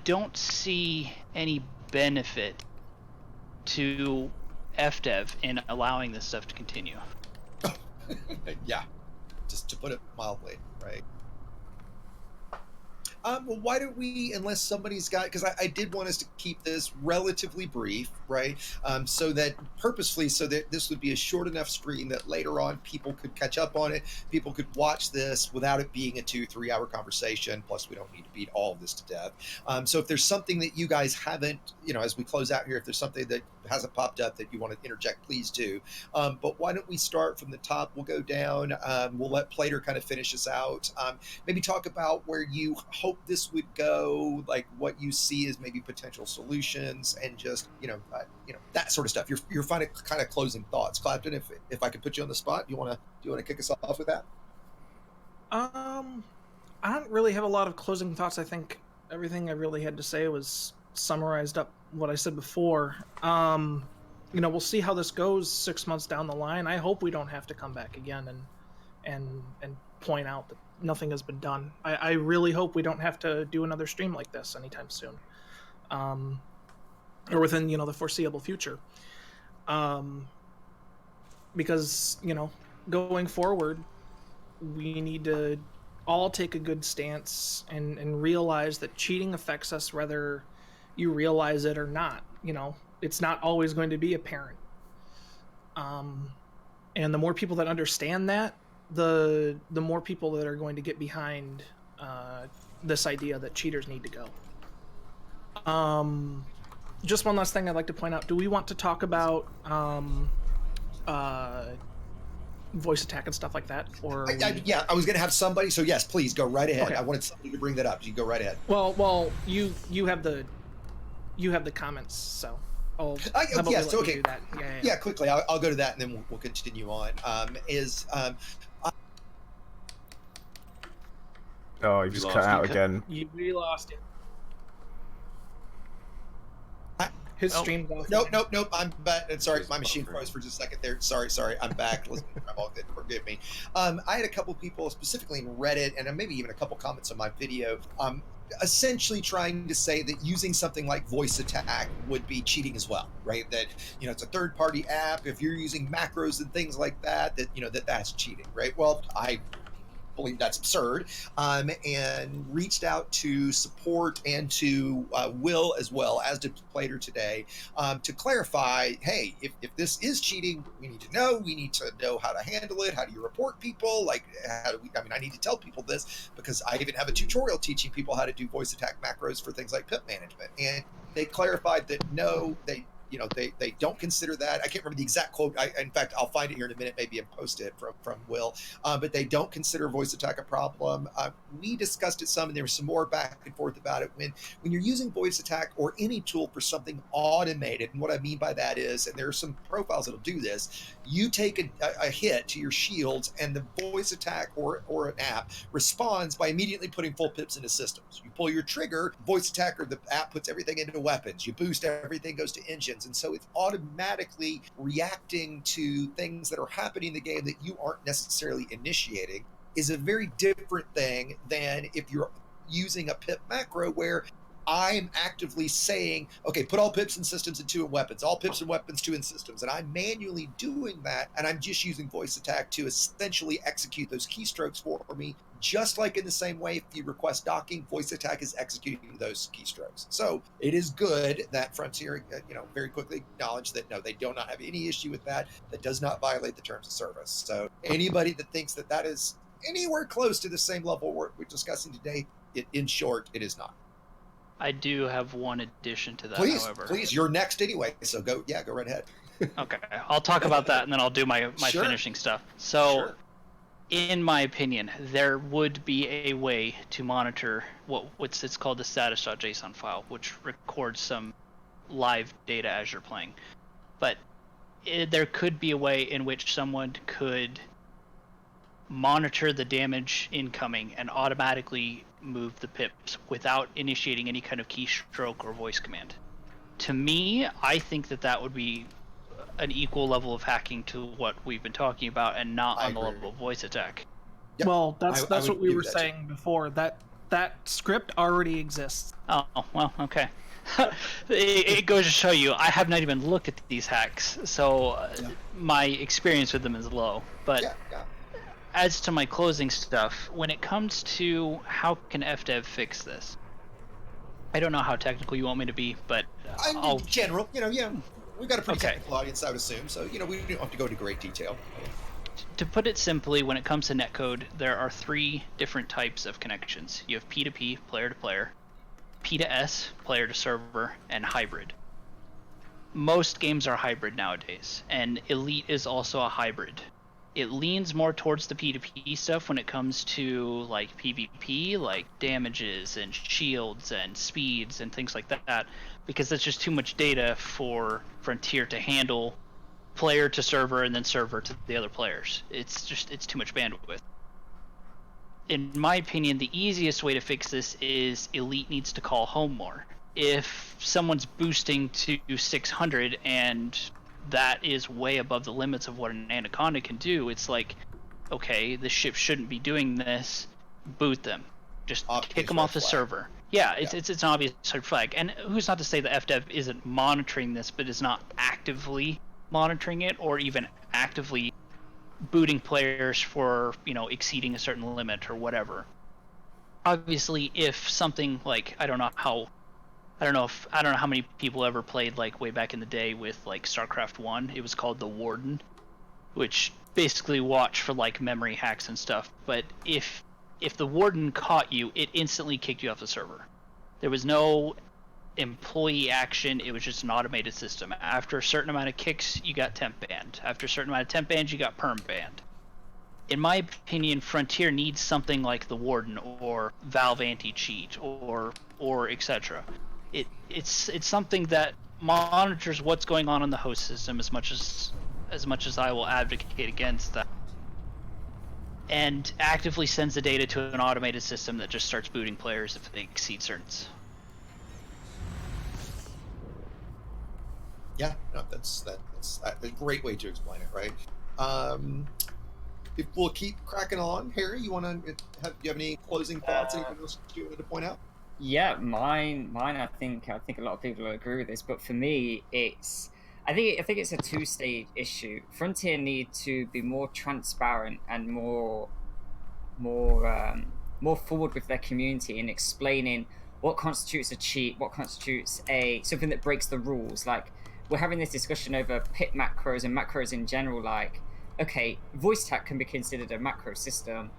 don't see any benefit to FDev in allowing this stuff to continue. Yeah, just to put it mildly, right? Well, why don't we, unless somebody's got, because I did want us to keep this relatively brief, right? So that this would be a short enough screen that later on people could catch up on it. People could watch this without it being a 2-3 hour conversation. Plus, we don't need to beat all of this to death. So if there's something that you guys haven't, as we close out here, if there's something that hasn't popped up that you want to interject, please do. But why don't we start from the top? We'll go down. We'll let Plater kind of finish us out. Maybe talk about where you hope this would go, like what you see as maybe potential solutions, and just that sort of stuff. Your final kind of closing thoughts, Clapton. If I could put you on the spot, do you want to kick us off with that? I don't really have a lot of closing thoughts. I think everything I really had to say was summarized up what I said before. We'll see how this goes 6 months down the line. I hope we don't have to come back again and point out that nothing has been done. I really hope we don't have to do another stream like this anytime soon, or within the foreseeable future. Because going forward, we need to all take a good stance and realize that cheating affects us whether you realize it or not. It's not always going to be apparent. And the more people that understand that, the more people that are going to get behind this idea that cheaters need to go. Just one last thing I'd like to point out. Do we want to talk about voice attack and stuff like that? Or I was going to have somebody. So yes, please go right ahead. Okay. I wanted somebody to bring that up. You go right ahead. Well, you have the comments, so yes. Okay. Do that? Yeah. Quickly, I'll go to that, and then we'll continue on. Oh, you just cut out again. We lost it. His stream's off. Nope. I'm back. Sorry, my machine froze for just a second there. Sorry. I'm back. Listen, I'm all good. Forgive me. I had a couple people, specifically in Reddit, and maybe even a couple comments on my video, essentially trying to say that using something like voice attack would be cheating as well, right? That it's a third-party app. If you're using macros and things like that, that's cheating, right? Well, I believe that's absurd, and reached out to support and to Will as well, as did Plater today, to clarify, hey, if this is cheating, we need to know how to handle it. How do you report people? Like, I need to tell people this, because I even have a tutorial teaching people how to do voice attack macros for things like pip management. And they clarified that no, they don't consider that. I can't remember the exact quote. In fact, I'll find it here in a minute, maybe, and post it from Will. But they don't consider voice attack a problem. We discussed it some, and there was some more back and forth about it. When you're using voice attack or any tool for something automated, and what I mean by that is, and there are some profiles that'll do this, you take a hit to your shields, and the voice attack or an app responds by immediately putting full pips into systems. You pull your trigger, voice attack or the app puts everything into weapons. You boost, everything goes to engines. And so it's automatically reacting to things that are happening in the game that you aren't necessarily initiating, is a very different thing than if you're using a pip macro where I'm actively saying, okay, put all pips and systems in 2 in weapons, all pips and weapons 2 in systems. And I'm manually doing that. And I'm just using voice attack to essentially execute those keystrokes for me. Just like in the same way, if you request docking, voice attack is executing those keystrokes. So it is good that Frontier, very quickly acknowledged that no, they do not have any issue with that. That does not violate the terms of service. So anybody that thinks that is anywhere close to the same level we're discussing today, in short, it is not. I do have one addition to that, however. Please, you're next anyway, so go right ahead. Okay, I'll talk about that, and then I'll do my Sure. finishing stuff. So, in my opinion, there would be a way to monitor it's called the status.json file, which records some live data as you're playing. But there could be a way in which someone could monitor the damage incoming and automatically move the pips without initiating any kind of keystroke or voice command. To me, I think that would be an equal level of hacking to what we've been talking about, and not on the level of voice attack. Yep. Well, that's what we were saying before. That script already exists. Oh, well, okay. It goes to show you, I have not even looked at these hacks, so my experience with them is low. But as to my closing stuff, when it comes to how can FDev fix this, I don't know how technical you want me to be, but in general, we've got a pretty technical audience, I would assume, so we don't have to go into great detail. To put it simply, when it comes to netcode, there are 3 different types of connections. You have P2P, player to player, P2S, player to server, and hybrid. Most games are hybrid nowadays, and Elite is also a hybrid. It leans more towards the P2P stuff when it comes to like PvP, like damages and shields and speeds and things like that, because that's just too much data for Frontier to handle, player to server and then server to the other players. It's too much bandwidth. in my opinion, the easiest way to fix this is Elite needs to call home more. If someone's boosting to 600 and that is way above the limits of what an Anaconda can do, it's like, okay, the ship shouldn't be doing this. Boot them. Just kick them off the server. Yeah, it's an obvious red flag. And who's not to say that FDev isn't monitoring this, but is not actively monitoring it or even actively booting players for, you know, exceeding a certain limit or whatever. Obviously, if something like, I don't know how many people ever played like way back in the day with like StarCraft 1. It was called the Warden, which basically watched for like memory hacks and stuff. But if the Warden caught you, it instantly kicked you off the server. There was no employee action. It was just an automated system. After a certain amount of kicks, you got temp banned. After a certain amount of temp bans, you got perm banned. In my opinion, Frontier needs something like the Warden or Valve anti-cheat or etc. It's something that monitors what's going on in the host system as much as I will advocate against that, and actively sends the data to an automated system that just starts booting players if they exceed certs. Yeah, no, that's a great way to explain it, right? If we'll keep cracking on, Harry, you have any closing thoughts? Anything else you wanted to point out? Yeah, mine. I think a lot of people will agree with this, but for me, I think it's a two-stage issue. Frontier need to be more transparent and more forward with their community in explaining what constitutes a cheat, what constitutes something that breaks the rules. Like, we're having this discussion over pit macros and macros in general. Like, okay, voice tech can be considered a macro system,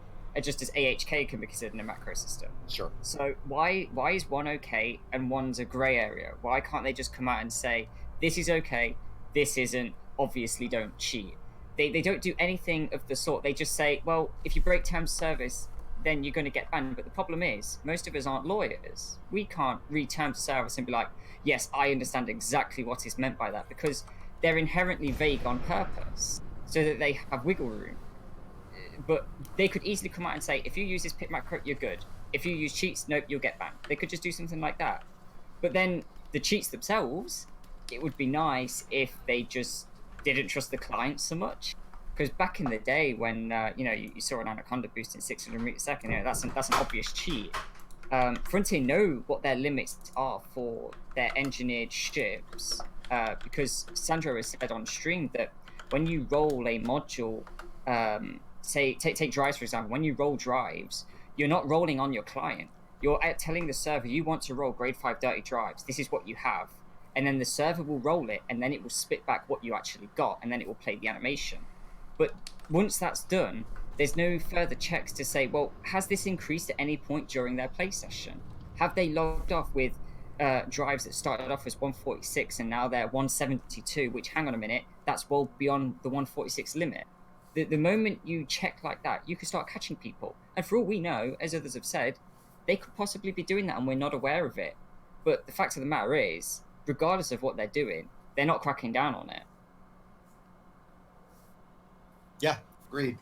just as AHK can be considered a macro system. Sure. So why is one okay and one's a gray area? Why can't they just come out and say, this is okay, this isn't, obviously don't cheat? They don't do anything of the sort. They just say, well, if you break terms of service, then you're going to get banned. But the problem is, most of us aren't lawyers. We can't read terms of service and be like, yes, I understand exactly what is meant by that, because they're inherently vague on purpose so that they have wiggle room. But they could easily come out and say, if you use this pit macro, you're good. If you use cheats, nope, you'll get banned. They could just do something like that. But then the cheats themselves, it would be nice if they just didn't trust the client so much. Because back in the day when you saw an Anaconda boost in 600 meters a second, that's an obvious cheat. Frontier know what their limits are for their engineered ships, because Sandro has said on stream that when you roll a module, say take drives for example, when you roll drives, you're not rolling on your client. You're telling the server you want to roll grade 5 dirty drives. This is what you have, and then the server will roll it, and then it will spit back what you actually got, and then it will play the animation. But once that's done, there's no further checks to say, well, has this increased at any point during their play session? Have they logged off with drives that started off as 146 and now they're 172, which, hang on a minute, that's well beyond the 146 limit. The moment you check like that, you can start catching people. And for all we know, as others have said, they could possibly be doing that and we're not aware of it. But the fact of the matter is, regardless of what they're doing, they're not cracking down on it. Yeah, agreed.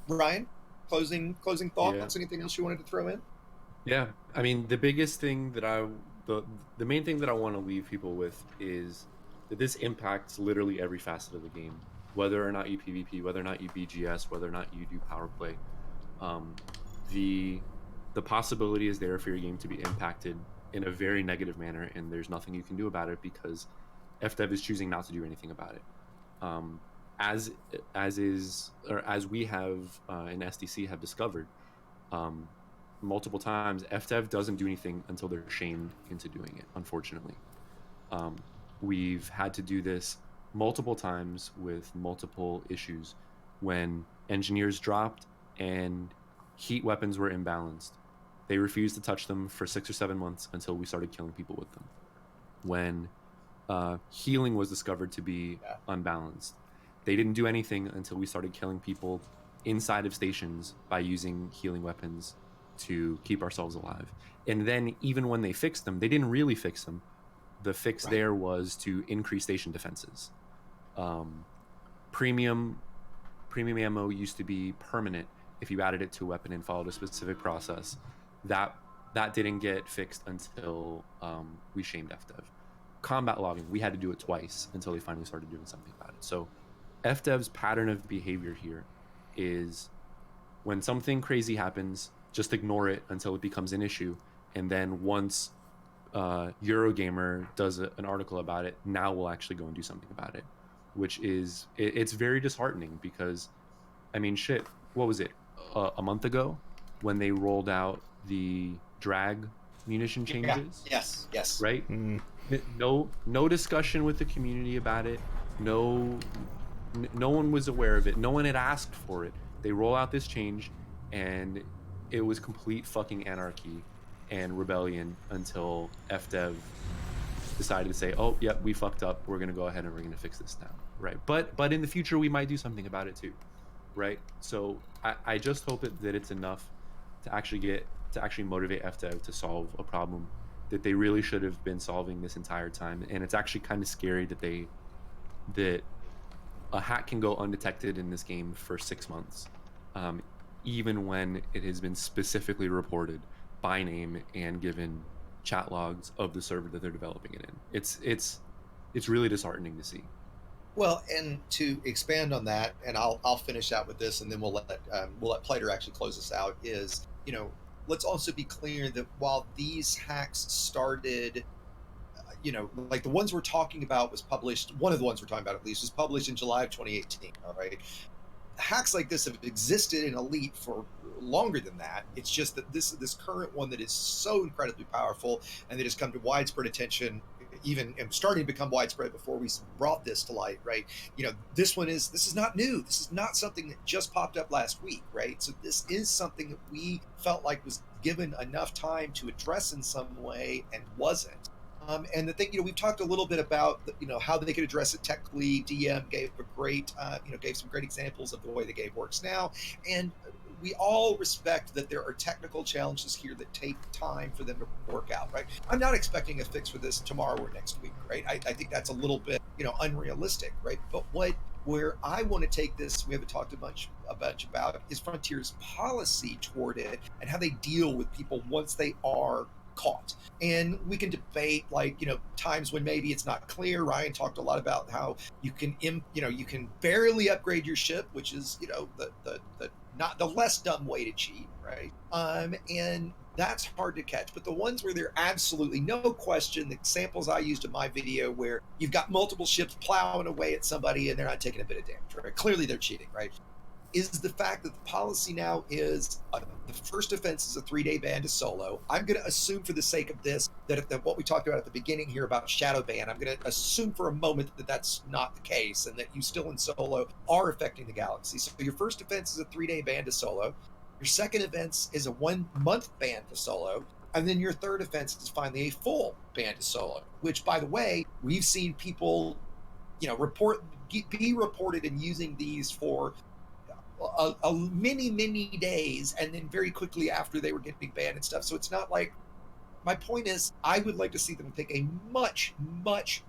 Ryan, closing thoughts? Yeah. Anything else you wanted to throw in? Yeah, I mean, the biggest thing that the main thing that I want to leave people with is that this impacts literally every facet of the game. Whether or not you PvP, whether or not you BGS, whether or not you do power play, the possibility is there for your game to be impacted in a very negative manner, and there's nothing you can do about it because FDev is choosing not to do anything about it. As we have in SDC have discovered multiple times, FDev doesn't do anything until they're shamed into doing it. Unfortunately, we've had to do this multiple times with multiple issues when engineers dropped and heat weapons were imbalanced. They refused to touch them for 6 or 7 months until we started killing people with them. When healing was discovered to be unbalanced, they didn't do anything until we started killing people inside of stations by using healing weapons to keep ourselves alive. And then even when they fixed them, they didn't really fix them. The fix there was to increase station defenses. Premium ammo used to be permanent if you added it to a weapon and followed a specific process, that didn't get fixed until we shamed FDev. Combat logging, we had to do it twice until they finally started doing something about it. So FDev's pattern of behavior here is when something crazy happens, just ignore it until it becomes an issue, and then once Eurogamer does an article about it, now we'll actually go and do something about it, which is it's very disheartening because, I mean, shit, what was it, a month ago when they rolled out the drag munition changes? Yeah. Yes. Right. No discussion with the community about it. No one was aware of it. No one had asked for it. They roll out this change, and it was complete fucking anarchy and rebellion until FDev decided to say, oh, yep, we fucked up. We're going to go ahead and we're going to fix this now. Right. But in the future, we might do something about it too. Right. So I just hope that it's enough to actually motivate FDev to solve a problem that they really should have been solving this entire time. And it's actually kind of scary that a hack can go undetected in this game for 6 months, even when it has been specifically reported by name and given chat logs of the server that they're developing it in. It's really disheartening to see. Well, and to expand on that, and I'll finish out with this, and then we'll let Plater actually close us out. Is, let's also be clear that while these hacks started, like the ones we're talking about was published. One of the ones we're talking about, at least, was published in July of 2018. All right. Hacks like this have existed in Elite for longer than that. It's just that this current one that is so incredibly powerful and that has come to widespread attention, even starting to become widespread before we brought this to light, right? This is not new. This is not something that just popped up last week, right? So this is something that we felt like was given enough time to address in some way and wasn't. And the thing, we've talked a little bit about, how they could address it technically. DM gave gave some great examples of the way the game works now. And we all respect that there are technical challenges here that take time for them to work out, right? I'm not expecting a fix for this tomorrow or next week, right? I think that's a little bit, unrealistic, right? But where I want to take this, we haven't talked a bunch about, is Frontier's policy toward it and how they deal with people once they are caught. And we can debate, times when maybe it's not clear. Ryan talked a lot about how you can barely upgrade your ship, which is the not the less dumb way to cheat, right? And that's hard to catch. But the ones where there absolutely no question, the examples I used in my video where you've got multiple ships plowing away at somebody and they're not taking a bit of damage, right? Clearly they're cheating, right? Is the fact that the policy now is the first offense is a 3-day ban to solo. I'm going to assume for the sake of this that what we talked about at the beginning here about shadow ban, I'm going to assume for a moment that that's not the case and that you still in solo are affecting the galaxy. So your first offense is a 3-day ban to solo. Your second offense is a 1-month ban to solo. And then your third offense is finally a full ban to solo, which, by the way, we've seen people, be reported in using these for many days, and then very quickly after they were getting banned and stuff. So it's not like, my point is, I would like to see them take a much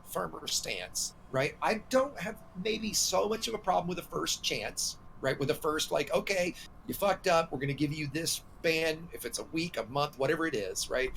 firmer stance, right? I don't have maybe so much of a problem with the first chance, right? With the first, okay, you fucked up, we're going to give you this ban if it's a week, a month, whatever it is, right?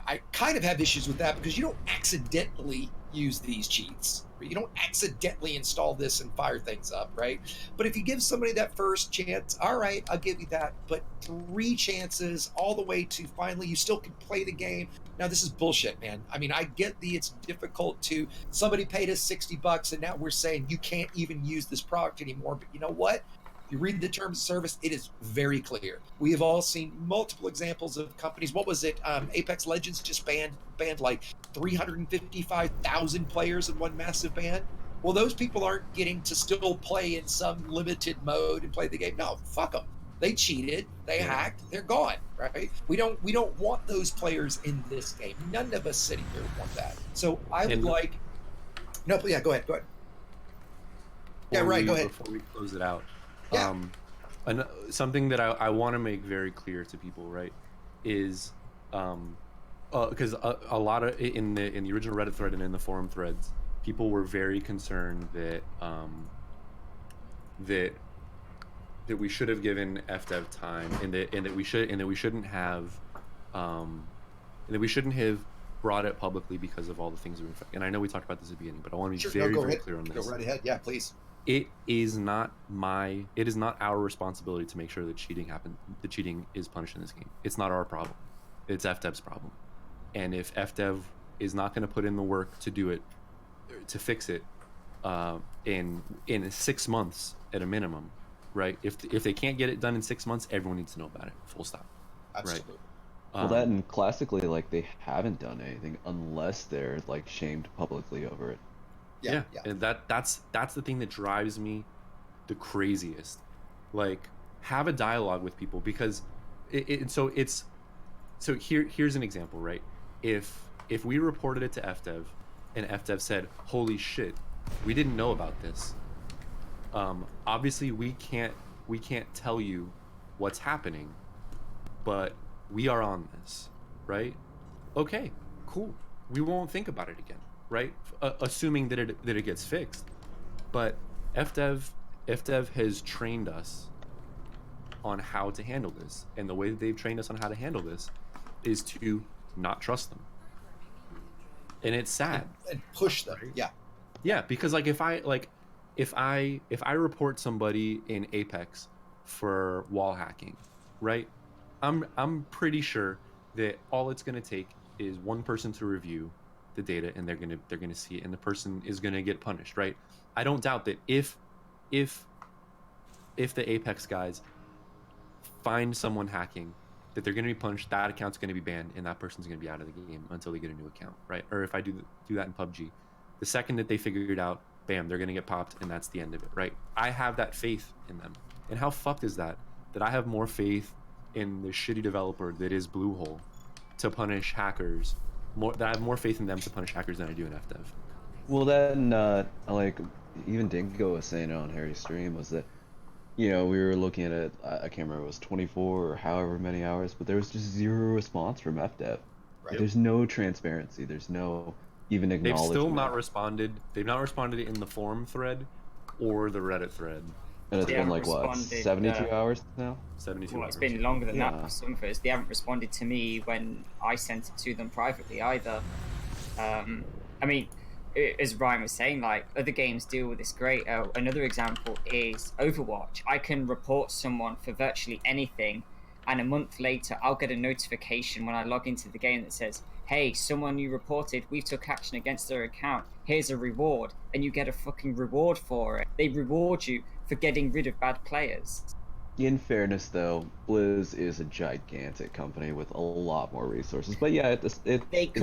I kind of have issues with that because you don't accidentally use these cheats. You don't accidentally install this and fire things up, right? But if you give somebody that first chance, all right, I'll give you that. But 3 chances all the way to finally you still can play the game. Now, this is bullshit, man. I mean, I get it's difficult to, somebody paid us $60 and now we're saying you can't even use this product anymore. But you know what? If you read the terms of service, it is very clear. We have all seen multiple examples of companies. What was it? Apex Legends just banned like 355,000 players in one massive ban. Well, those people aren't getting to still play in some limited mode and play the game. No, fuck them. They cheated. They hacked. They're gone. Right? We don't want those players in this game. None of us sitting here want that. So I would like. No, yeah, go ahead. Yeah, right. Go ahead. Before we close it out. Yeah. Something that I want to make very clear to people, right, is because a lot of in the original Reddit thread and in the forum threads, people were very concerned that we should have given FDev time, and that we shouldn't have brought it publicly because of all the things and I know we talked about this at the beginning, but I want to be very clear on this. Go right ahead. Yeah, please. It is not our responsibility to make sure that the cheating is punished in this game. It's not our problem. It's FDev's problem. And if FDev is not going to put in the work to do it, to fix it, in 6 months at a minimum, right? If they can't get it done in 6 months, everyone needs to know about it. Full stop. Absolutely. Right? Well, that and classically, like, they haven't done anything unless they're like shamed publicly over it. Yeah. And that's the thing that drives me the craziest. Like, have a dialogue with people, because here's an example, right? If we reported it to FDev and FDev said, "Holy shit, we didn't know about this," obviously we can't tell you what's happening, but we are on this, right? Okay, cool. We won't think about it again, right? Assuming that it gets fixed. But FDev has trained us on how to handle this, and the way that they've trained us on how to handle this is to not trust them. And it's sad. And push them. Right? Yeah, because like if I report somebody in Apex for wall hacking, right? I'm pretty sure that all it's going to take is one person to review the data, and they're going to see it, and the person is going to get punished, right? I don't doubt that if the Apex guys find someone hacking, that they're going to be punished, that account's going to be banned, and that person's going to be out of the game until they get a new account, right? Or if I do that in PUBG, the second that they figure it out, bam, they're going to get popped, and that's the end of it, right? I have that faith in them. And how fucked is that I have more faith in the shitty developer that is Bluehole to punish hackers, that I have more faith in them to punish hackers than I do in FDev. Well, then, like, even Dingo was saying it on Harry's stream, was that, you know, we were looking at it, I can't remember, it was 24 or however many hours, but there was just zero response from FDev. Right. There's no transparency. There's no even acknowledgement. They've still not responded. They've not responded in the forum thread or the Reddit thread. And it's been like, what, 72 hours now? 72 well, hours. It's been longer than that for some of us. They haven't responded to me when I sent it to them privately either. I mean, as Ryan was saying, like, other games deal with this great. Another example is Overwatch. I can report someone for virtually anything, and a month later I'll get a notification when I log into the game that says, "Hey, someone you reported, we took action against their account. Here's a reward," and you get a fucking reward for it. They reward you for getting rid of bad players. In fairness, though, Blizz is a gigantic company with a lot more resources. But yeah, Elite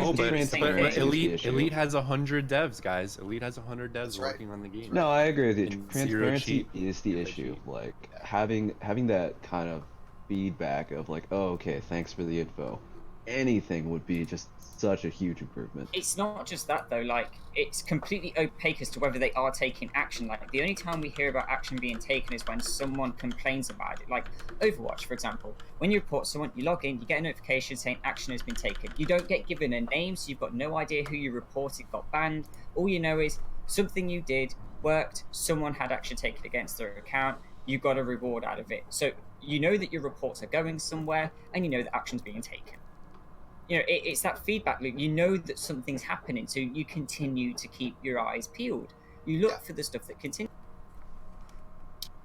has 100 devs, guys. Elite has 100 devs working on the game. No, I agree with you. Transparency is the issue. Like, having that kind of feedback of like, oh, okay, thanks for the info. Anything would be just such a huge improvement. It's not just that though, like, it's completely opaque as to whether they are taking action. Like, the only time we hear about action being taken is when someone complains about it. Like Overwatch, for example, when you report someone, you log in, you get a notification saying action has been taken. You don't get given a name, so you've got no idea who you reported got banned. All you know is something you did worked, someone had action taken against their account, you got a reward out of it. So you know that your reports are going somewhere, and you know that action's being taken. You know, it's that feedback loop. You know that something's happening, so you continue to keep your eyes peeled. You look for the stuff that continues.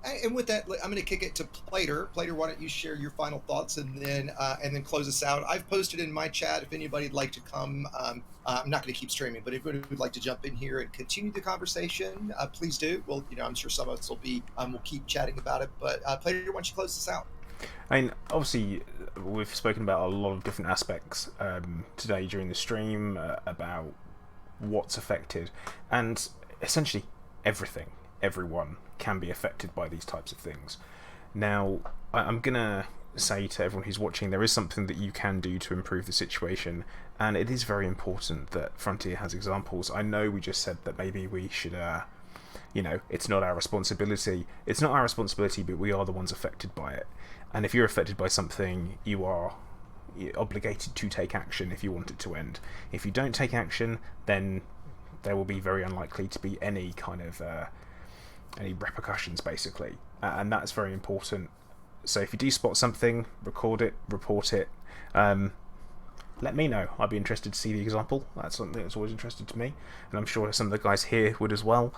And with that, I'm going to kick it to Plater. Plater, why don't you share your final thoughts and then close us out? I've posted in my chat if anybody'd like to come. I'm not going to keep streaming, but if anybody would like to jump in here and continue the conversation, please do. Well, you know, I'm sure some of us will be. We'll keep chatting about it. But Plater, why don't you close this out? I mean, obviously, we've spoken about a lot of different aspects today during the stream about what's affected, and essentially everyone can be affected by these types of things. Now, I'm gonna say to everyone who's watching, there is something that you can do to improve the situation, and it is very important that Frontier has examples. I know we just said that maybe we should you know, it's not our responsibility. It's not our responsibility, but we are the ones affected by it. And if you're affected by something, you are obligated to take action if you want it to end. If you don't take action, then there will be very unlikely to be any kind of any repercussions, basically. and that's very important. So if you do spot something, record it, report it. Let me know. I'd be interested to see the example. That's something that's always interested to me, and I'm sure some of the guys here would as well.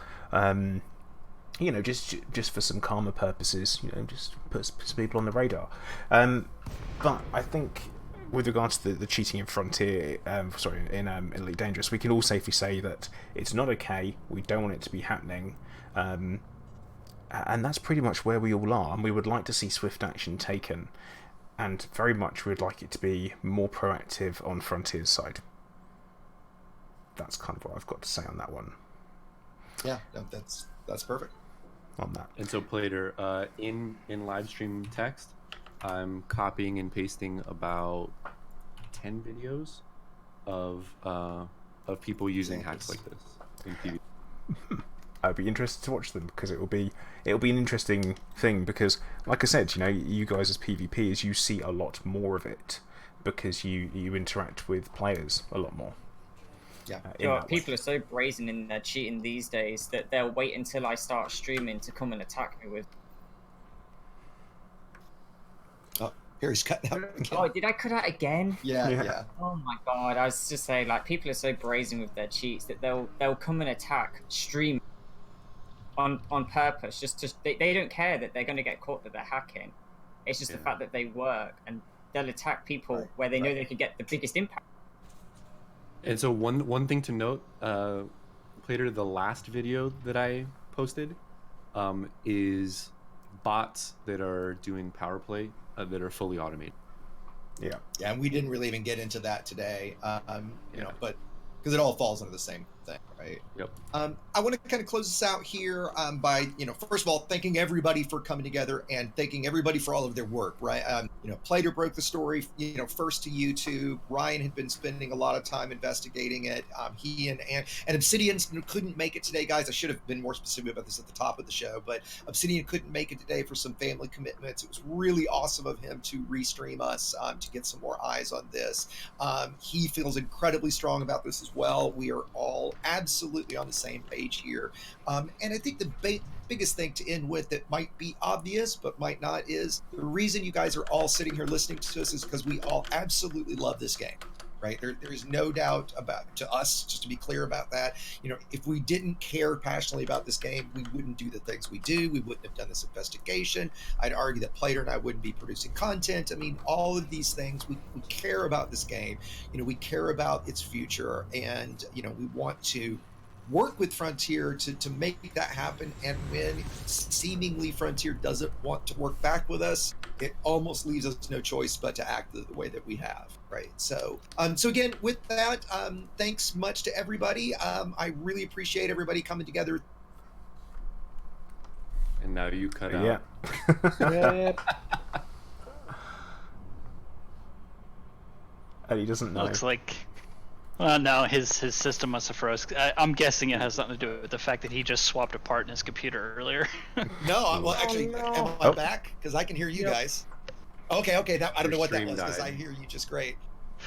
You know, just for some karma purposes, you know, just put some people on the radar. But I think with regards to the cheating in Frontier, in Elite Dangerous, we can all safely say that it's not okay. We don't want it to be happening, and that's pretty much where we all are. And we would like to see swift action taken, and very much we'd like it to be more proactive on Frontier's side. That's kind of what I've got to say on that one. Yeah, no, that's perfect. On that. And so, Plater, in live stream text, I'm copying and pasting about 10 videos of people using hacks like this in PvP. I'd be interested to watch them because it'll be an interesting thing, because like I said, you know, you guys as PvPers, you see a lot more of it because you interact with players a lot more. Yeah, people are so brazen in their cheating these days that they'll wait until I start streaming to come and attack me with. Oh, here he's cutting out again. Oh, did I cut out again? Yeah. Oh my god, I was just saying, like, people are so brazen with their cheats that they'll come and attack stream on purpose. They don't care that they're going to get caught that they're hacking. It's just the fact that they work, and they'll attack people where they know they can get the biggest impact. And so one thing to note, Plater, the last video that I posted is bots that are doing power play that are fully automated. Yeah, and we didn't really even get into that today, you know, but because it all falls into the same thing, right? Yep. I want to kind of close this out here by, you know, first of all, thanking everybody for coming together and thanking everybody for all of their work, right? You know, Plater broke the story, you know, first to YouTube. Ryan had been spending a lot of time investigating it. He and Obsidian couldn't make it today, guys. I should have been more specific about this at the top of the show, but Obsidian couldn't make it today for some family commitments. It was really awesome of him to restream us to get some more eyes on this. He feels incredibly strong about this as well. We are all absolutely on the same page here. And I think the biggest thing to end with that might be obvious but might not is the reason you guys are all sitting here listening to us is because we all absolutely love this game, right? There is no doubt about, to us, just to be clear about that, you know, if we didn't care passionately about this game, we wouldn't do the things we do. We wouldn't have done this investigation. I'd argue that Plater and I wouldn't be producing content. I mean, all of these things, we care about this game. You know, we care about its future, and, you know, we want to work with Frontier to make that happen. And when seemingly Frontier doesn't want to work back with us, it almost leaves us no choice but to act the way that we have, right? So so again, with that, thanks much to everybody. I really appreciate everybody coming together. And now you cut out. Yeah. And he doesn't know. Looks like... Well, no, his system must have froze. I'm guessing it has something to do with the fact that he just swapped a part in his computer earlier. No, well, actually, am I back? Because I can hear you guys. Okay. I don't know what that was, because I hear you just great.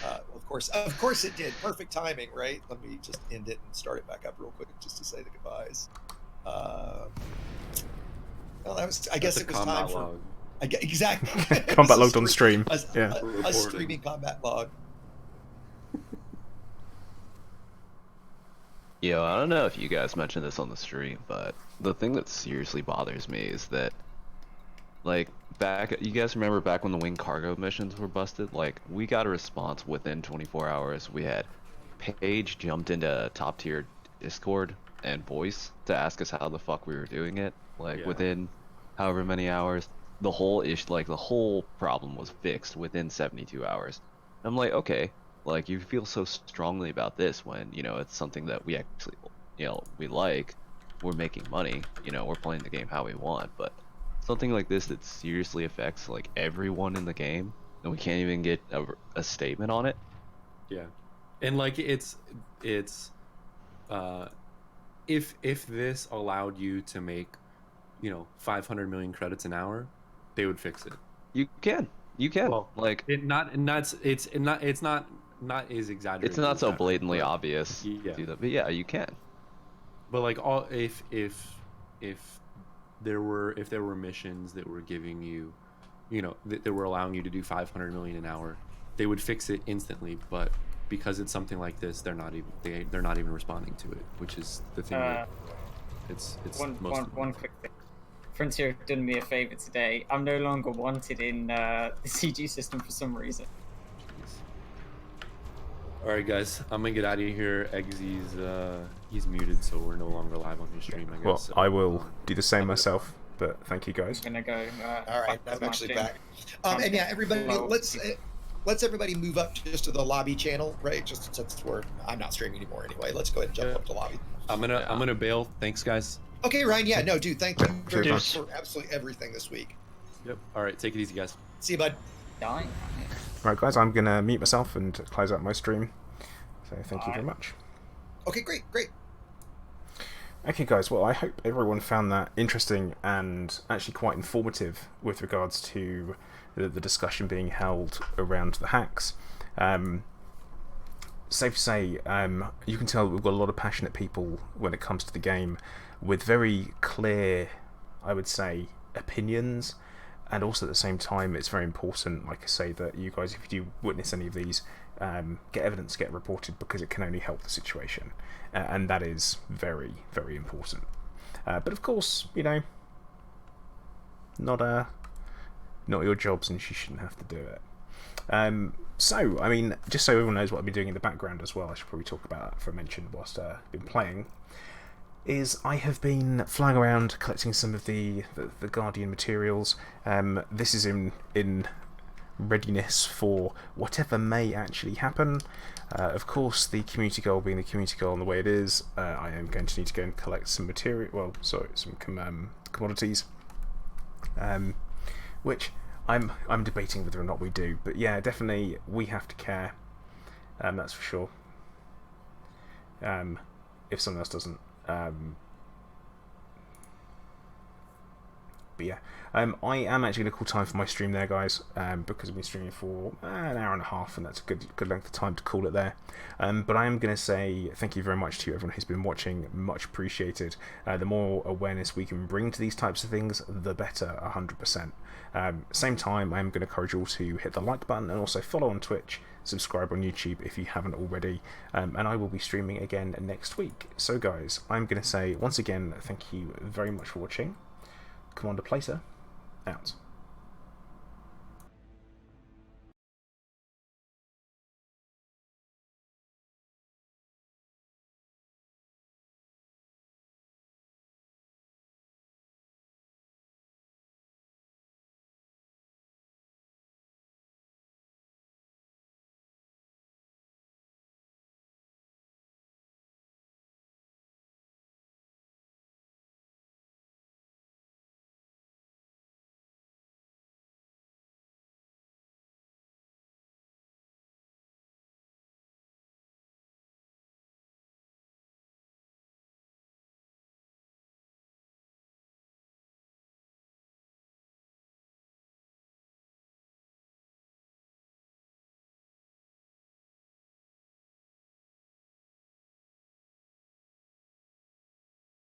Of course it did. Perfect timing, right? Let me just end it and start it back up real quick just to say the goodbyes. Well, that was. I guess it was time for. Exactly. Combat logged on stream. A streaming combat log. Yo, I don't know if you guys mentioned this on the stream, but the thing that seriously bothers me is that, like, you guys remember back when the wing cargo missions were busted? Like, we got a response within 24 hours. We had Paige jumped into top tier Discord and voice to ask us how the fuck we were doing it. Like, within however many hours, the whole the whole problem was fixed within 72 hours. I'm like, okay. Like, you feel so strongly about this when, you know, it's something that we actually, you know, we like. We're making money, you know, we're playing the game how we want, but something like this that seriously affects, like, everyone in the game, and we can't even get a statement on it. Yeah. And, like, it's if this allowed you to make, you know, 500 million credits an hour, they would fix it. You can. Well, like, it's not as exaggerated. It's not so blatantly obvious. Yeah. Do that, but yeah, you can. But like, if if there were missions that were giving you, that were allowing you to do 500 million an hour, they would fix it instantly. But because it's something like this, they're not even responding to it, which is the thing that it's one quick thing. Frontier have done me a favor today. I'm no longer wanted in the CG system for some reason. All right, guys, I'm gonna get out of here. Eggsy's he's muted, so we're no longer live on his stream. I guess. Well, so, I will do the same myself. But thank you, guys. I'm gonna go. All right, I'm actually back. And yeah, everybody, let's everybody move up just to the lobby channel, right? Just since I'm not streaming anymore anyway. Let's go ahead and jump up to lobby. I'm gonna bail. Thanks, guys. Okay, Ryan. Yeah, no, dude. Thank you very much Cheers. for absolutely everything this week. Yep. All right, take it easy, guys. See you, bud. Dying. Right, guys, I'm gonna mute myself and close out my stream. So thank you very much. Okay, great. Okay, guys, well, I hope everyone found that interesting and actually quite informative with regards to the discussion being held around the hacks. Safe to say, you can tell we've got a lot of passionate people when it comes to the game with very clear, I would say, opinions. And also at the same time, it's very important, like I say, that you guys, if you do witness any of these, get evidence, get reported, because it can only help the situation. And that is very, very important. But of course, not your jobs, and you shouldn't have to do it. So, I mean, just so everyone knows what I've been doing in the background as well, I should probably talk about that for a mention whilst I've been playing, is I have been flying around collecting some of the Guardian materials. This is in readiness for whatever may actually happen. Of course, the community goal being the community goal and the way it is, I am going to need to go and collect some some commodities, which I'm debating whether or not we do. But yeah, definitely we have to care, that's for sure. If someone else doesn't. But yeah, I am actually going to call time for my stream there, guys, because I've been streaming for an hour and a half, and that's a good length of time to call it there. But I am going to say thank you very much to everyone who's been watching, much appreciated. The more awareness we can bring to these types of things, the better, 100%. Same time, I am going to encourage you all to hit the like button and also follow on Twitch, subscribe on YouTube if you haven't already, and I will be streaming again next week. So guys, I'm going to say once again thank you very much for watching. Commander Placer, out.